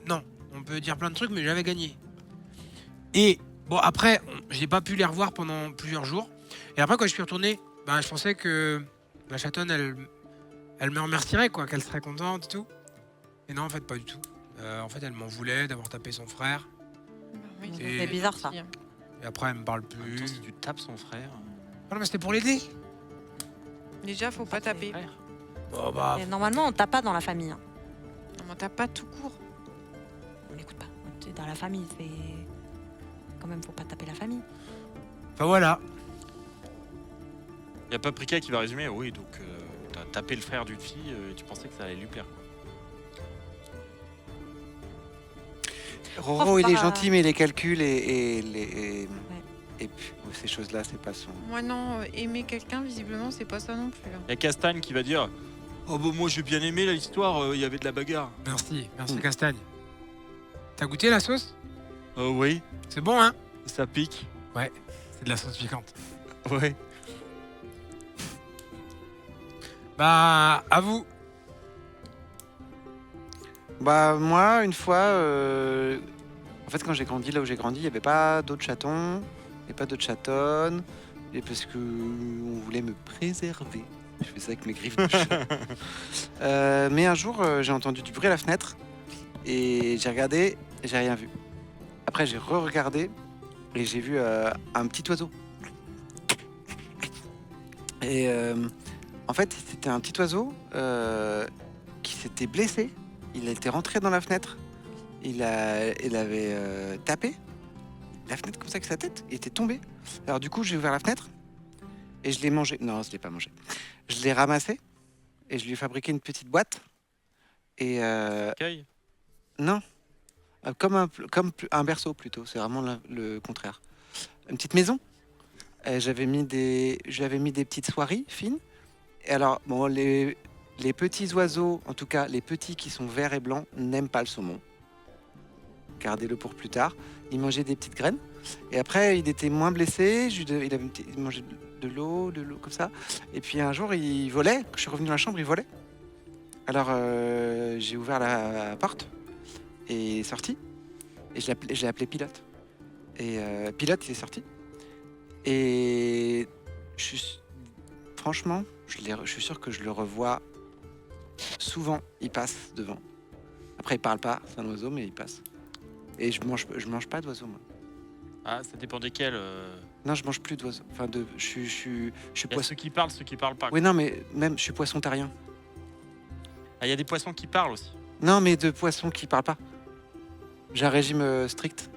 non. On peut dire plein de trucs, mais j'avais gagné. Et bon, après, j'ai pas pu les revoir pendant plusieurs jours. Et après, quand je suis retourné, bah, je pensais que la chatonne, elle me remercierait, quoi, qu'elle serait contente et tout. Et non, en fait, pas du tout. En fait, elle m'en voulait d'avoir tapé son frère. Oui, ça Et- fait C'est bizarre, ça. aussi, hein. Et après, elle me parle En même plus. temps, si tu tapes son frère. Ah non, mais c'était pour l'aider. Déjà, faut pas taper. frère. Bon, bah, Et normalement, on tape pas dans la famille. Hein. Non, mais tape pas tout court. On n'écoute pas. C'est dans la famille, c'est. Quand même, faut pas taper la famille. enfin voilà. Il y a Paprika qui va résumer. Oui, donc t'as tapé le frère d'une fille et tu pensais que ça allait lui plaire. Quoi. Roro, Oh, il est bah- gentil, mais les calculs et puis, ces choses-là, c'est pas son. Moi, non, aimer quelqu'un, visiblement, c'est pas ça non plus. Hein. Il y a Castagne qui va dire oh, bah, moi j'ai bien aimé l'histoire, il y avait de la bagarre. Merci Mm. Castagne. T'as goûté la sauce? Oui, C'est bon, hein? ça pique. C'est de la sauce piquante. Ouais. Bah, à vous. Bah, moi, une fois, en fait, quand j'ai grandi là où j'ai grandi, il n'y avait pas d'autres chatons, il n'y avait pas d'autres chatonnes, et parce que on voulait me préserver. Je fais ça avec mes griffes de chat. Mais un jour, j'ai entendu du bruit à la fenêtre, et j'ai regardé, et j'ai rien vu. Après, j'ai re-regardé, et j'ai vu un petit oiseau. Et en fait, c'était un petit oiseau qui s'était blessé. Il était rentré dans la fenêtre. Il avait tapé la fenêtre comme ça avec sa tête. Il était tombé. Alors du coup, j'ai ouvert la fenêtre et je l'ai mangé. Non, je l'ai pas mangé. Je l'ai ramassé et je lui ai fabriqué une petite boîte. Et Cueille. non, comme un berceau plutôt. C'est vraiment le contraire. Une petite maison. J'avais mis des petites soieries fines. Et alors, bon, les petits oiseaux, en tout cas les petits qui sont verts et blancs, n'aiment pas le saumon. Gardez-le pour plus tard. Il mangeait des petites graines. Et après, il était moins blessé. Il mangeait de l'eau comme ça. Et puis un jour, il volait. Quand je suis revenu dans la chambre, il volait. Alors, j'ai ouvert la porte et il est sorti. Et j'ai appelé Pilote. Et Pilote, il est sorti. Et franchement, je suis sûr que je le revois souvent. Il passe devant. Après, il parle pas, c'est un oiseau, mais il passe. Et je mange pas d'oiseaux, moi. Ah, ça dépend desquels. Non, je mange plus d'oiseaux. Enfin, je suis Il y a poisson. ceux qui parlent pas. Oui, non, mais même je suis poisson tarien. Ah, il y a des poissons qui parlent aussi. Non, mais de poissons qui parlent pas. J'ai un régime strict.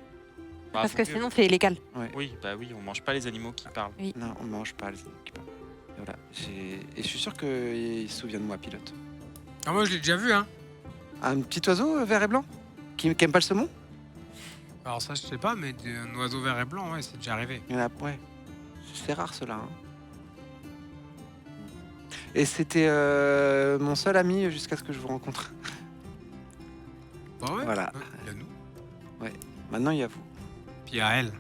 Bah, Parce faut que mieux. sinon, c'est illégal. Oui, bah oui, on mange pas les animaux qui parlent. Non, on mange pas les animaux qui parlent. Et voilà. Et je suis sûr qu'il se souvient de moi, Pilote. Ah, moi, je l'ai déjà vu, hein. Un petit oiseau vert et blanc qui aime pas le saumon. Alors ça, je sais pas, mais un oiseau vert et blanc, ouais, c'est déjà arrivé. Il y en a, ouais. C'est rare cela. Hein. Et c'était mon seul ami jusqu'à ce que je vous rencontre. Bah ouais. Voilà. Il y a nous. Maintenant, il y a vous. Puis il y a elle.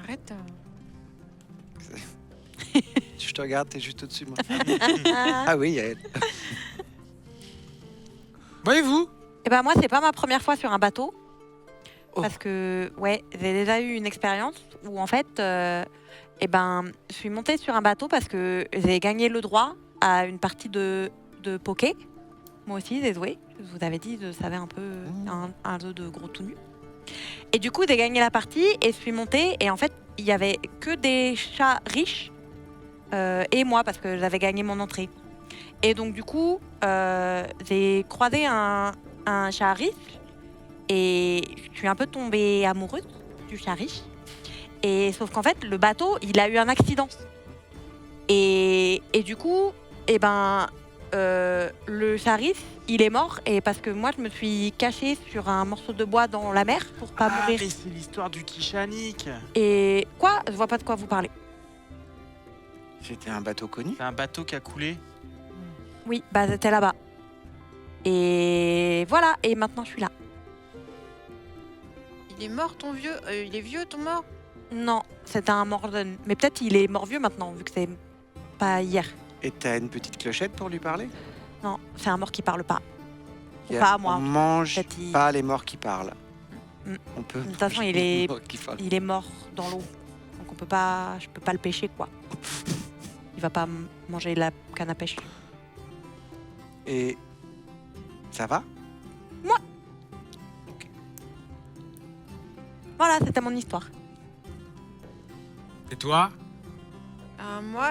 Arrête. Je te regarde, t'es juste au-dessus de moi. Ah oui, il y a elle. Bon, et vous? Et ben moi, c'est pas ma première fois sur un bateau. Oh. Parce que, ouais, j'ai déjà eu une expérience où, en fait, je suis montée sur un bateau parce que j'ai gagné le droit à une partie de poké. Moi aussi, j'ai joué. Je vous avais dit, je savais un peu un jeu de gros tout nu. Et du coup, j'ai gagné la partie et je suis montée. Et en fait, il y avait que des chats riches et moi parce que j'avais gagné mon entrée. Et donc, du coup, j'ai croisé un chat riche. Et je suis un peu tombée amoureuse du chat riche. Et sauf qu'en fait, le bateau, il a eu un accident. Et du coup, le Charis, il est mort et parce que moi je me suis cachée sur un morceau de bois dans la mer pour pas Ah, mourir. mais c'est l'histoire du Kishanik. Et quoi? Je vois pas de quoi vous parlez. C'était un bateau connu. C'est un bateau qui a coulé. Oui, bah c'était là-bas. Et voilà, et maintenant je suis là. Il est mort ton vieux il est vieux ton mort. Non, c'était un mort jeune. Mais peut-être il est mort vieux maintenant, vu que c'est pas hier. Et t'as une petite clochette pour lui parler? Non, c'est un mort qui parle pas. Ou Il y a- pas, moi. On mange Peut-être il- pas les morts qui parlent. Mm. On peut. De toute façon, manger il les est- morts qui parlent. Il est mort dans l'eau. Donc on peut pas. Je peux pas le pêcher, quoi. Il va pas manger la canne à pêche. Et ça va? Voilà, c'était mon histoire. Et toi? Moi,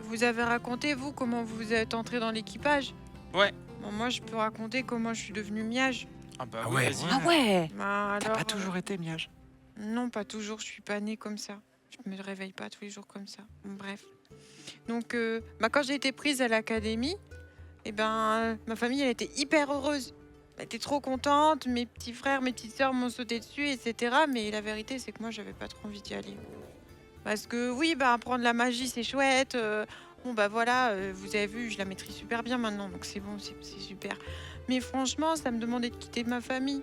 vous avez raconté, vous, comment vous êtes entré dans l'équipage? Ouais. Bon, moi, je peux raconter comment je suis devenue miage. Ah bah Ah oui, ouais. vas-y. Ah ouais. Bah, T'as alors, pas toujours été miage. Non, pas toujours, je suis pas née comme ça. Je me réveille pas tous les jours comme ça. Bon, bref. Donc, quand j'ai été prise à l'académie, ma famille, elle était hyper heureuse. Elle était trop contente, mes petits frères, mes petites sœurs m'ont sauté dessus, etc. Mais la vérité, c'est que moi, j'avais pas trop envie d'y aller. Parce que oui, apprendre la magie, c'est chouette. Bon, voilà, vous avez vu, je la maîtrise super bien maintenant, donc c'est bon, c'est super. Mais franchement, ça me demandait de quitter ma famille.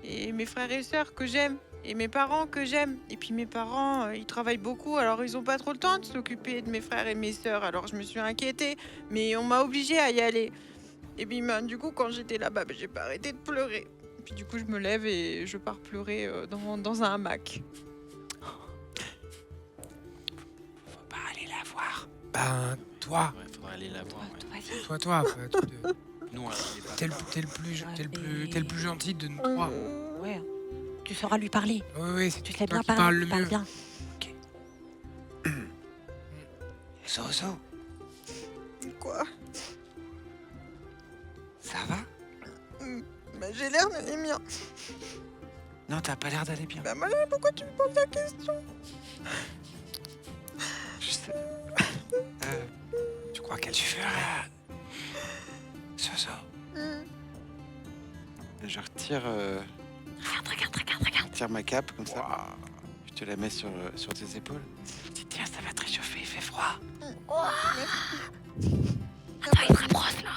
Et mes frères et sœurs que j'aime. Et mes parents que j'aime. Et puis mes parents, ils travaillent beaucoup, alors ils ont pas trop le temps de s'occuper de mes frères et mes sœurs. Alors je me suis inquiétée, mais on m'a obligée à y aller. Et puis du coup, quand j'étais là-bas, j'ai pas arrêté de pleurer. Et puis du coup, je me lève et je pars pleurer dans un hamac. Faut pas aller la voir. Ben, toi. Ouais, faudrait aller la voir. Ouais. Vas-y. Toi. Nous, on est pas. T'es le plus gentil de nous trois. Ouais. Tu sauras lui parler. Oui, c'est Tu sais toi bien qui parles parler. le Tu parles mieux. bien. Zozo, Quoi? ça va? J'ai l'air d'aller bien. Non, t'as pas l'air d'aller bien. Malin, pourquoi tu me poses la question? Je sais. Tu crois qu'elle ferait? Zozo, je retire, retire ma cape comme ça. Je te la mets sur tes épaules. Je dis tiens, ça va te réchauffer, il fait froid. Attends, il se rapproche là.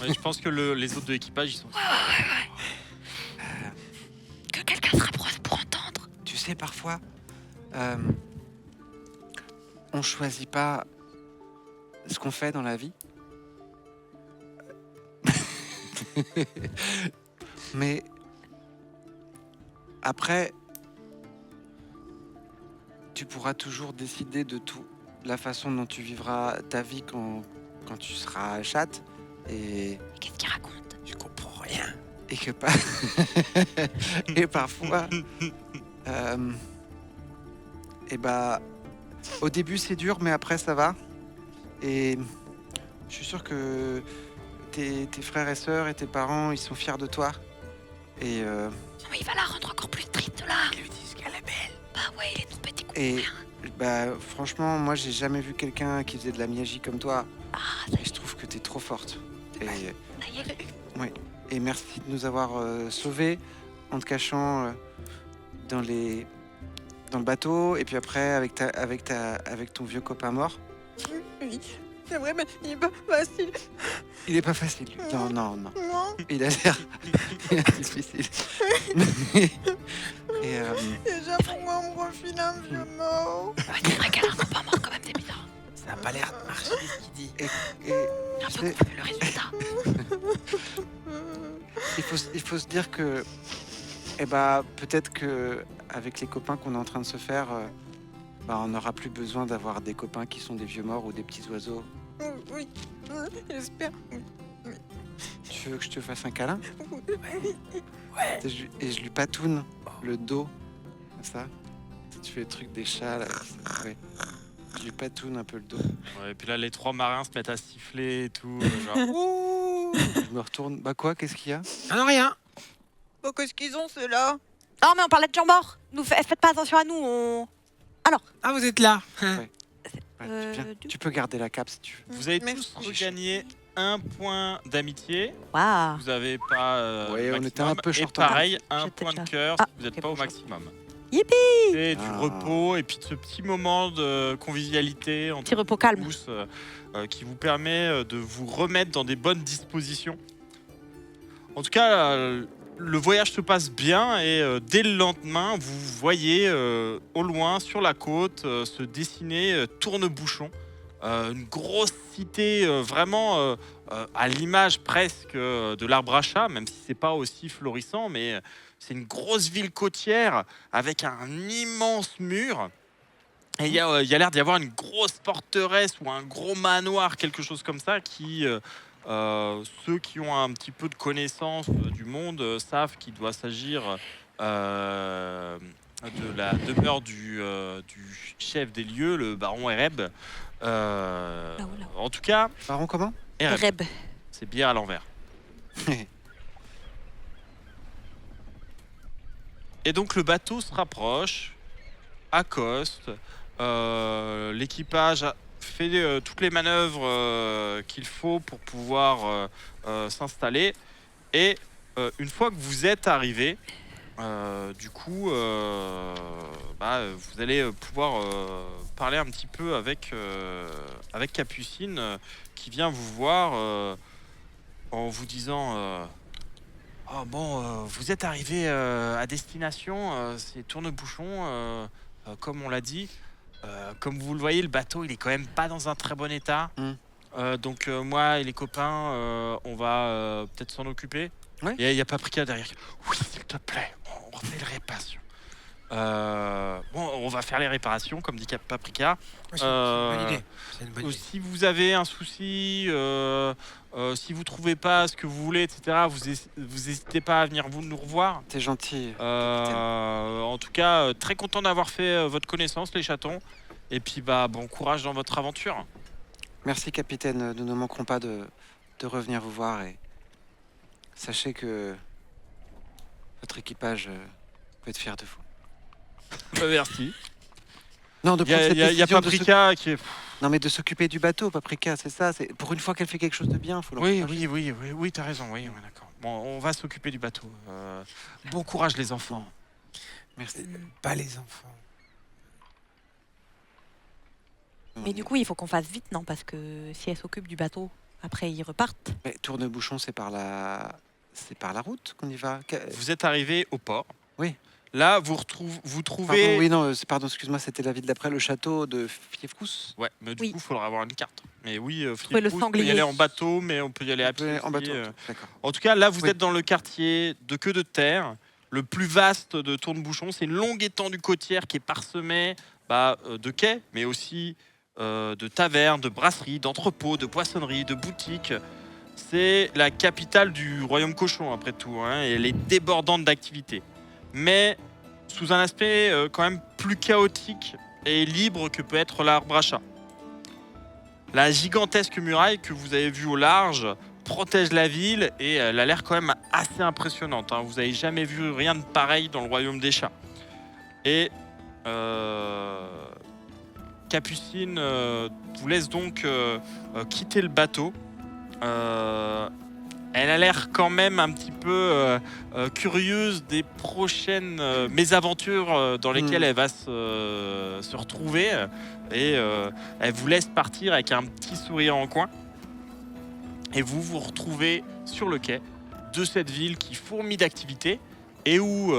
Ouais, je pense que les autres de l'équipage, ils sont. Que quelqu'un se rapproche pour entendre. Tu sais, parfois, on choisit pas ce qu'on fait dans la vie. Mais après, tu pourras toujours décider de tout, la façon dont tu vivras ta vie quand tu seras chatte et Qu'est-ce qu'il raconte? Je comprends rien. et que pas et parfois au début c'est dur mais après ça va et je suis sûr que tes frères et sœurs et tes parents ils sont fiers de toi et Non, mais il va la rendre encore plus triste là. Ils lui disent qu'elle est belle. Bah ouais, il est tout petit. et franchement moi j'ai jamais vu quelqu'un qui faisait de la magie comme toi Ah, ça et je trouve que t'es trop forte y est. et merci de nous avoir sauvés en te cachant dans le bateau et puis après avec ton vieux copain mort. Oui, c'est vrai, mais il est pas facile. Il est pas facile. Lui. Non. Non. Il a l'air difficile. et Déjà, pourquoi on me refile un vieux mort? C'est vrai qu'elle a un copain mort quand même, c'est bizarre. Ça a pas l'air de marcher ce qu'il dit. et Un tu peu sais, confus le résultat. il faut se dire que peut-être que avec les copains qu'on est en train de se faire, on n'aura plus besoin d'avoir des copains qui sont des vieux morts ou des petits oiseaux. Oui, j'espère. Oui. Tu veux que je te fasse un câlin? Ouais. Et je lui patoune le dos, comme ça. Tu fais le truc des chats, là. Ouais. Je lui patoune un peu le dos. Ouais, et puis là, les trois marins se mettent à siffler et tout. Genre, Ouh, je me retourne. Bah quoi, qu'est-ce qu'il y a? Ah non, rien. Bon, qu'est-ce qu'ils ont, ceux-là? Non, mais on parlait de gens morts. Faites pas attention à nous. Ah, vous êtes là. Ouais, tu, viens. Du Tu peux garder la cape si tu veux. Vous avez Merci. tous regagné un point d'amitié. Waouh. Vous n'avez pas Ouais, le on était maximum. un peu Et short. pareil, un J'étais point de déjà- cœur Ah, si vous n'êtes ok, pas au bonjour. maximum. Yippee. C'est du Ah. repos et puis de ce petit moment de convivialité entre Petit repos calme. tous qui vous permet de vous remettre dans des bonnes dispositions. En tout cas, le voyage se passe bien et dès le lendemain, vous voyez au loin sur la côte se dessiner Tourne-Bouchon. Une grosse cité vraiment à l'image presque de l'Arbre à Chat, même si c'est pas aussi florissant, mais c'est une grosse ville côtière avec un immense mur. Et il y a l'air d'y avoir une grosse forteresse ou un gros manoir, quelque chose comme ça, qui ceux qui ont un petit peu de connaissance du monde savent qu'il doit s'agir de la demeure du chef des lieux, le baron Ereb. Là-haut. En tout cas, Baron, comment? Ereb, Reb. c'est bière à l'envers. Et donc le bateau se rapproche, accoste, l'équipage fait toutes les manœuvres qu'il faut pour pouvoir s'installer. Et une fois que vous êtes arrivé, du coup, vous allez pouvoir parler un petit peu avec Capucine qui vient vous voir en vous disant oh bon, vous êtes arrivé à destination, c'est Tourne-Bouchon, comme on l'a dit. Comme vous le voyez, le bateau il est quand même pas dans un très bon état. Donc moi et les copains, on va peut-être s'en occuper. Ouais. Et il y a Paprika derrière. Oui, s'il te plaît, on refait les réparations. On va faire les réparations, comme dit Paprika. Ouais, c'est une bonne idée. C'est une bonne idée. Si vous avez un souci, si vous trouvez pas ce que vous voulez, etc., vous n'hésitez pas à venir nous revoir. T'es gentil. En tout cas, très content d'avoir fait votre connaissance, les chatons. Et puis, bon courage dans votre aventure. Merci, capitaine. Nous ne manquerons pas de revenir vous voir. Et sachez que votre équipage peut être fier de vous. Merci. Non, de Il y a, prendre cette y a- y a décision de Paprika qui est... Non, mais de s'occuper du bateau, Paprika, c'est ça. C'est pour une fois qu'elle fait quelque chose de bien, faut Oui, l'encourager. oui, t'as raison, oui, d'accord. Bon, on va s'occuper du bateau. Bon courage, les enfants. Merci. Pas les enfants. Mais du coup, il faut qu'on fasse vite, non? Parce que si elle s'occupe du bateau, après ils repartent. Mais Tourne-Bouchon, c'est par la route qu'on y va. Vous êtes arrivé au port. Oui. Là, vous trouvez... Pardon, oui, non, pardon, excuse-moi, c'était la ville d'après, le château de Fiefkous. Ouais, mais du Oui. coup, il faudra avoir une carte. Mais oui, Trouver le Philippe Pouce peut y sanglier. aller en bateau, mais on peut y aller à pied. En bateau, aussi, d'accord. En tout cas, là, vous Oui. êtes dans le quartier de Queue de Terre, le plus vaste de Tourne-Bouchon. C'est une longue étendue côtière qui est parsemée de quais, mais aussi de tavernes, de brasseries, d'entrepôts, de poissonneries, de boutiques. C'est la capitale du royaume cochon, après tout, hein, et elle est débordante d'activités. Mais sous un aspect quand même plus chaotique et libre que peut être l'Arbre à Chat. La gigantesque muraille que vous avez vue au large protège la ville et elle a l'air quand même assez impressionnante, hein. Vous n'avez jamais vu rien de pareil dans le royaume des chats. Et Capucine vous laisse donc quitter le bateau. Elle a l'air quand même un petit peu curieuse des prochaines mésaventures dans lesquelles elle va se retrouver. Et elle vous laisse partir avec un petit sourire en coin. Et vous vous retrouvez sur le quai de cette ville qui fourmille d'activités et où,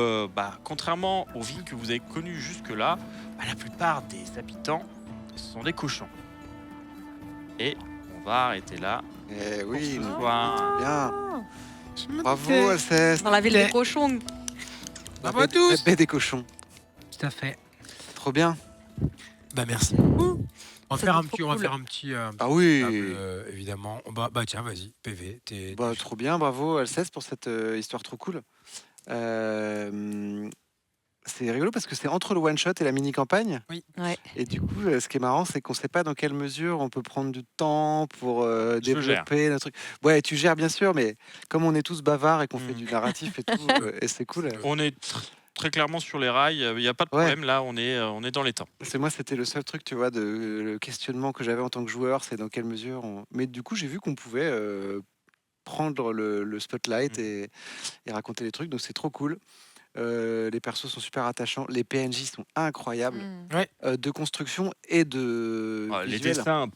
contrairement aux villes que vous avez connues jusque-là, la plupart des habitants ce sont des cochons. Et on va arrêter là. Eh oui, Pour ce soir. bien. Je me Bravo, doutais. Alceste. Dans la ville Mais- des cochons. Bravo à tous. La baie des cochons. Tout à fait. Trop bien. Bah merci beaucoup. On va Ça faire doit un être petit, trop on va cool. faire un petit Ah oui. évidemment. Tiens, vas-y, PV. Bah, trop bien, bravo Alceste pour cette histoire trop cool. C'est rigolo parce que c'est entre le one shot et la mini campagne. Ouais. Et du coup, ce qui est marrant, c'est qu'on ne sait pas dans quelle mesure on peut prendre du temps pour développer notre truc. Ouais, tu gères bien sûr, mais comme on est tous bavards et qu'on fait du narratif et tout, et c'est cool. On est très clairement sur les rails, il n'y a pas de Ouais. problème. Là, on est dans les temps. C'est moi, c'était le seul truc, tu vois, le questionnement que j'avais en tant que joueur, c'est dans quelle mesure. Mais du coup, j'ai vu qu'on pouvait prendre le spotlight et raconter les trucs, donc c'est trop cool. Les persos sont super attachants, les PNJ sont incroyables, de construction et de Les visuel. dessins,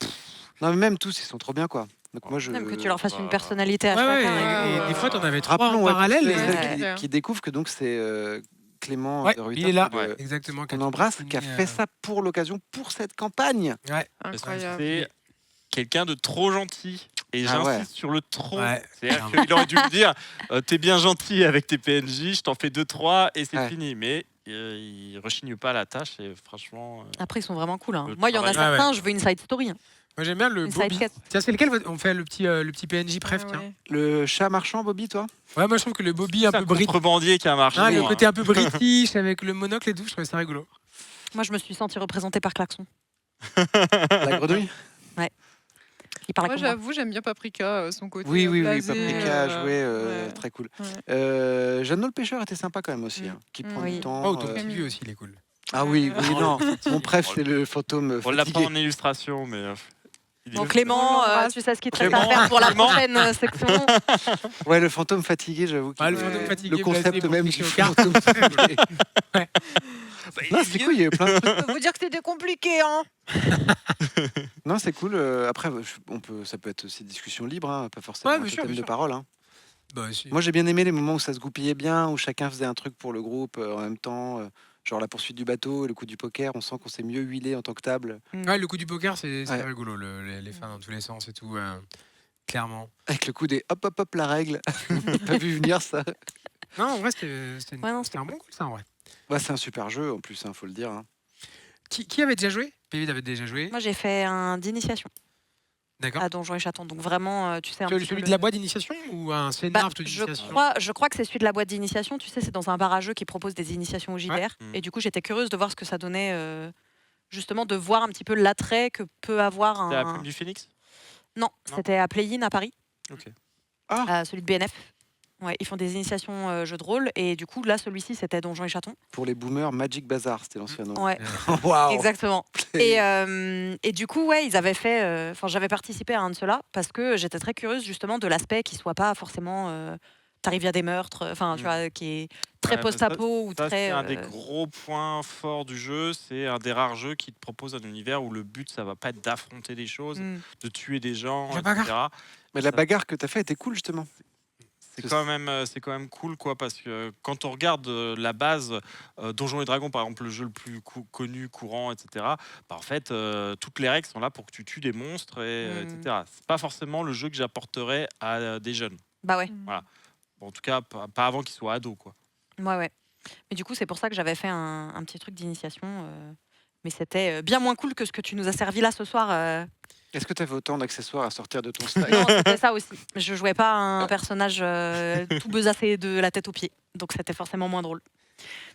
Non, mais même tous, ils sont trop bien, quoi. Donc moi, je. Même que tu leur fasses une Bah, personnalité à Ouais, ouais, chacun. et des fois, t'en avais trois Rappelons en ouais, parallèle. pour Et... celles Ouais. qui découvrent que donc c'est Clément Ouais, de Ruiter il est là. Ouais. Exactement. qu'on embrasse, qui a fait ça pour l'occasion, pour cette campagne. Ouais. Incroyable. c'est quelqu'un de trop gentil. Et Ah j'insiste ouais. sur le trop. Ouais. C'est-à-dire qu'il aurait dû me dire t'es bien gentil avec tes PNJ, je t'en fais 2-3 et c'est Ouais. fini. Mais il rechigne pas à la tâche et franchement. Après, ils sont vraiment cool. Hein. Le Moi, il y en a travail- certains, je veux une side story. Hein. Moi, j'aime bien le Une Bobby. sidequête. Tiens, c'est lequel on fait le petit PNJ préf, Ah tiens. ouais. Le chat marchand, Bobby, toi Ouais, moi, je trouve que le Bobby un C'est peu un british. contrebandier qui a marché. Le côté un peu british avec le monocle et tout, je trouvais ça rigolo. Moi, je me suis sentie représentée par Klaxon. La grenouille Il parlait Moi, comme moi. j'avoue, j'aime bien Paprika, son côté. Oui, oui, oui, blasé, Paprika, joué, ouais. très cool. Ouais. Jeannot le pêcheur était sympa quand même aussi, Mm. hein, qui Mm. prend Oui. du temps. Oh, ton euh, petit vieux aussi, il est cool. Ah oui, oui, Oh, non. le petit. Mon préf, Oh, c'est le fantôme On l'a pas fatigué. en illustration, mais. Il est- Bon, Clément, On l'embrasse. tu sais ce qu'il te reste à Clément, faire pour la Clément. prochaine section. Ouais, le fantôme fatigué, j'avoue. Ah, le qu'il- fantôme Ouais. fatigué, Le concept blasé pour même tricher du aux cartes. fantôme fatigué. Ouais. Non, c'est cool, il y a eu plein de trucs. Je peux vous dire que c'était compliqué, hein. Non, c'est cool. Après, ça peut être aussi discussion libre, hein, pas forcément Ouais, un bien sûr, totem bien de sûr. parole. Hein. Bah, si. Moi, j'ai bien aimé les moments où ça se goupillait bien, où chacun faisait un truc pour le groupe en même temps. Genre la poursuite du bateau et le coup du poker, on sent qu'on s'est mieux huilé en tant que table. Ouais, le coup du poker, c'est Ouais. rigolo, les fins dans tous les sens et tout, clairement. Avec le coup des hop hop hop la règle. On n'a pas vu venir ça. Non, en vrai, c'était Ouais, non, c'était un bon coup, ça, en vrai. Bah, c'est un super jeu en plus, faut le dire. Hein. Qui avait déjà joué Pévid avait déjà joué. Moi, j'ai fait un d'initiation D'accord. à Donjons et Chatons. Donc, vraiment, tu sais, un petit peu Celui de le- la boîte d'initiation ou un Bah, scénar je, d'initiation crois que c'est celui de la boîte d'initiation. Tu sais, c'est dans un bar à jeux qui propose des initiations au JDR. Mm. Et du coup, j'étais curieuse de voir ce que ça donnait, justement, de voir un petit peu l'attrait que peut avoir C'était la un. plume du Phénix. Non, Non. c'était à Play-in à Paris. Ok. Celui de BNF. Ouais, ils font des initiations jeux de rôle. Et du coup, là, celui-ci, c'était Donjons et Chatons. Pour les boomers, Magic Bazar, c'était l'ancien nom. Ouais, Waouh. exactement. Et du coup, ouais, ils avaient fait. Enfin, j'avais participé à un de ceux-là parce que j'étais très curieuse justement de l'aspect qui soit pas forcément. T'arrives, il y a des meurtres. Enfin, tu vois, qui est très Ouais, post-apo ou Ça, très. c'est un des gros points forts du jeu. C'est un des rares jeux qui te propose un univers où le but, ça va pas être d'affronter des choses, Mm. de tuer des gens, La etc. Mais la bagarre que tu as fait était cool justement. C'est quand même cool, quoi, parce que quand on regarde la base, Donjons et Dragons, par exemple, le jeu le plus connu, courant, etc., bah, en fait, toutes les règles sont là pour que tu tues des monstres, etc. C'est pas forcément le jeu que j'apporterais à des jeunes. Bah ouais, Bon, en tout cas, pas avant qu'ils soient ados, quoi. ouais. Mais du coup, c'est pour ça que j'avais fait un petit truc d'initiation. Mais c'était bien moins cool que ce que tu nous as servi là ce soir. Est-ce que tu avais autant d'accessoires à sortir de ton sac? Non, c'était ça aussi. Je jouais pas un personnage tout besacé de la tête aux pieds. Donc c'était forcément moins drôle.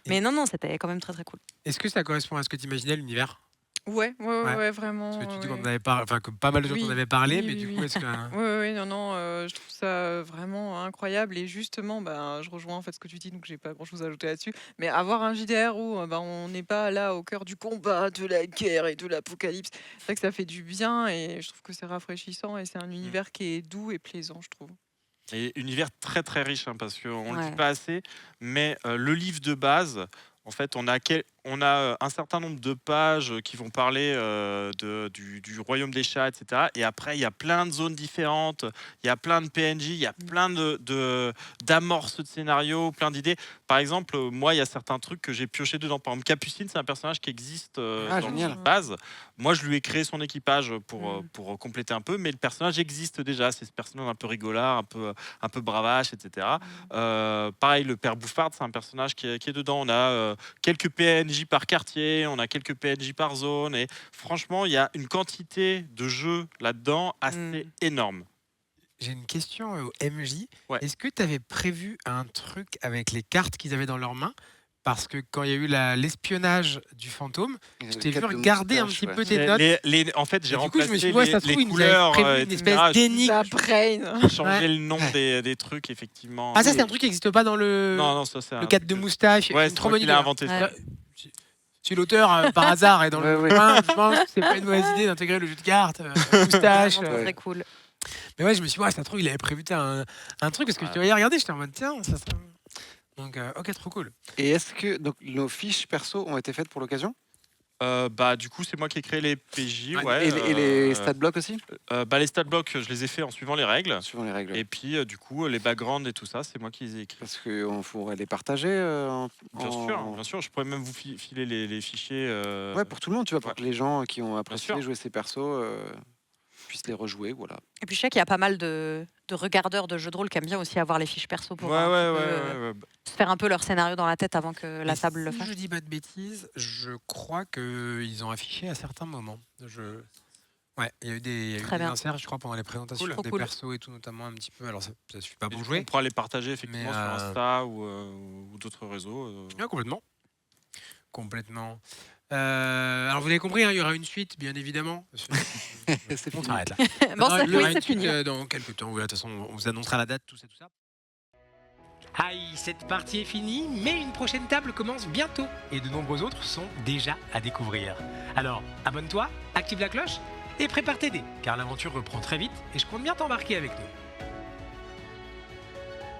Mais non, c'était quand même très très cool. Est-ce que ça correspond à ce que tu imaginais, l'univers Ouais, vraiment. Parce que tu dis ouais. qu'on avait parlé, enfin que pas mal de gens Oui, en avaient parlé, oui, mais oui, du oui. coup, est-ce que. Non, je trouve ça vraiment incroyable et justement, je rejoins en fait ce que tu dis, donc j'ai pas grand-chose à ajouter là-dessus. Mais avoir un JDR où on n'est pas là au cœur du combat, de la guerre et de l'apocalypse, c'est vrai que ça fait du bien et je trouve que c'est rafraîchissant et c'est un univers qui est doux et plaisant, je trouve. Et univers très très riche, hein, parce qu'on le Ouais. dit pas assez, mais le livre de base, en fait, on a un certain nombre de pages qui vont parler du royaume des chats, etc. Et après, il y a plein de zones différentes, il y a plein de PNJ, il y a plein d'amorces de scénarios, plein d'idées. Par exemple, moi, il y a certains trucs que j'ai pioché dedans. Par exemple, Capucine, c'est un personnage qui existe dans génial. la base. Moi, je lui ai créé son équipage pour compléter un peu, mais le personnage existe déjà. C'est ce personnage un peu rigolard, un peu bravache, etc. Pareil, le père Bouffard, c'est un personnage qui est dedans. On a quelques PNJ par quartier, on a quelques PNJ par zone, et franchement, il y a une quantité de jeux là-dedans assez énorme. J'ai une question au MJ. Ouais. Est-ce que tu avais prévu un truc avec les cartes qu'ils avaient dans leurs mains parce que quand il y a eu l'espionnage du fantôme, je t'ai vu Quatre de regarder un moustache, petit ouais. peu tes notes. En fait, j'ai Et du coup, je me remplacé suis dit, ouais, ça se les trouve, ils nous avaient couleurs, prévu une etc. espèce d'énigme. Ça brain. J'ai changé Ouais. le nom des trucs, effectivement. Ah, ça, c'est un truc qui n'existe pas dans le Non, ça, c'est le cadre de moustache. Ouais, une c'est trop moi bonne qui idée. l'ai hein. inventé ça. Ouais. Si l'auteur, par hasard, est dans Ouais, le ouais. coin, je pense que c'est pas une mauvaise idée d'intégrer le jeu de cartes, moustache. Vraiment ouais. très cool. Mais ouais, je me suis dit, ouais, ça se trouve, il avait prévu un truc, parce que je te voyais regarder, j'étais en mode, tiens, ça serait... Donc, ok, trop cool. Et est-ce que donc, nos fiches perso ont été faites pour l'occasion Du coup, c'est moi qui ai créé les PJ. Ouais. Ouais, et les stat blocks aussi les stat blocks, je les ai faits en suivant les règles. Suivant les règles. Et puis, du coup, les backgrounds et tout ça, c'est moi qui les ai écrits. Parce qu'on pourrait les partager Bien sûr, je pourrais même vous filer les fichiers. Ouais, pour tout le monde, tu vois, pour ouais. que les gens qui ont apprécié sûr. jouer ces persos puissent les rejouer, voilà. Et puis je sais qu'il y a pas mal de regardeurs de jeux de rôle qui aiment bien aussi avoir les fiches perso pour Ouais, un ouais, petit ouais, peu, ouais. se faire un peu leur scénario dans la tête avant que la Et table le si fasse. je dis pas de bêtises, je crois qu'ils ont affiché à certains moments. Ouais, il y a eu des Très bien. inserts, je crois, pendant les présentations Cool. Trop des cool. persos et tout, notamment un petit peu. Alors, ça suffit pas Et pour du coup, jouer. on pourra les partager effectivement Mais, sur Insta ou d'autres réseaux. Ouais, complètement. Complètement. Alors, vous avez compris, hein, il y aura une suite, bien évidemment. C'est On fini. s'arrête là. Bon, ça, Il y aura oui, une c'est suite, fini. dans quelques temps. De toute façon, on vous annoncera la date, tout ça, tout ça. Aïe, cette partie est finie, mais une prochaine table commence bientôt. Et de nombreux autres sont déjà à découvrir. Alors, abonne-toi, active la cloche et prépare tes dés, car l'aventure reprend très vite et je compte bien t'embarquer avec nous.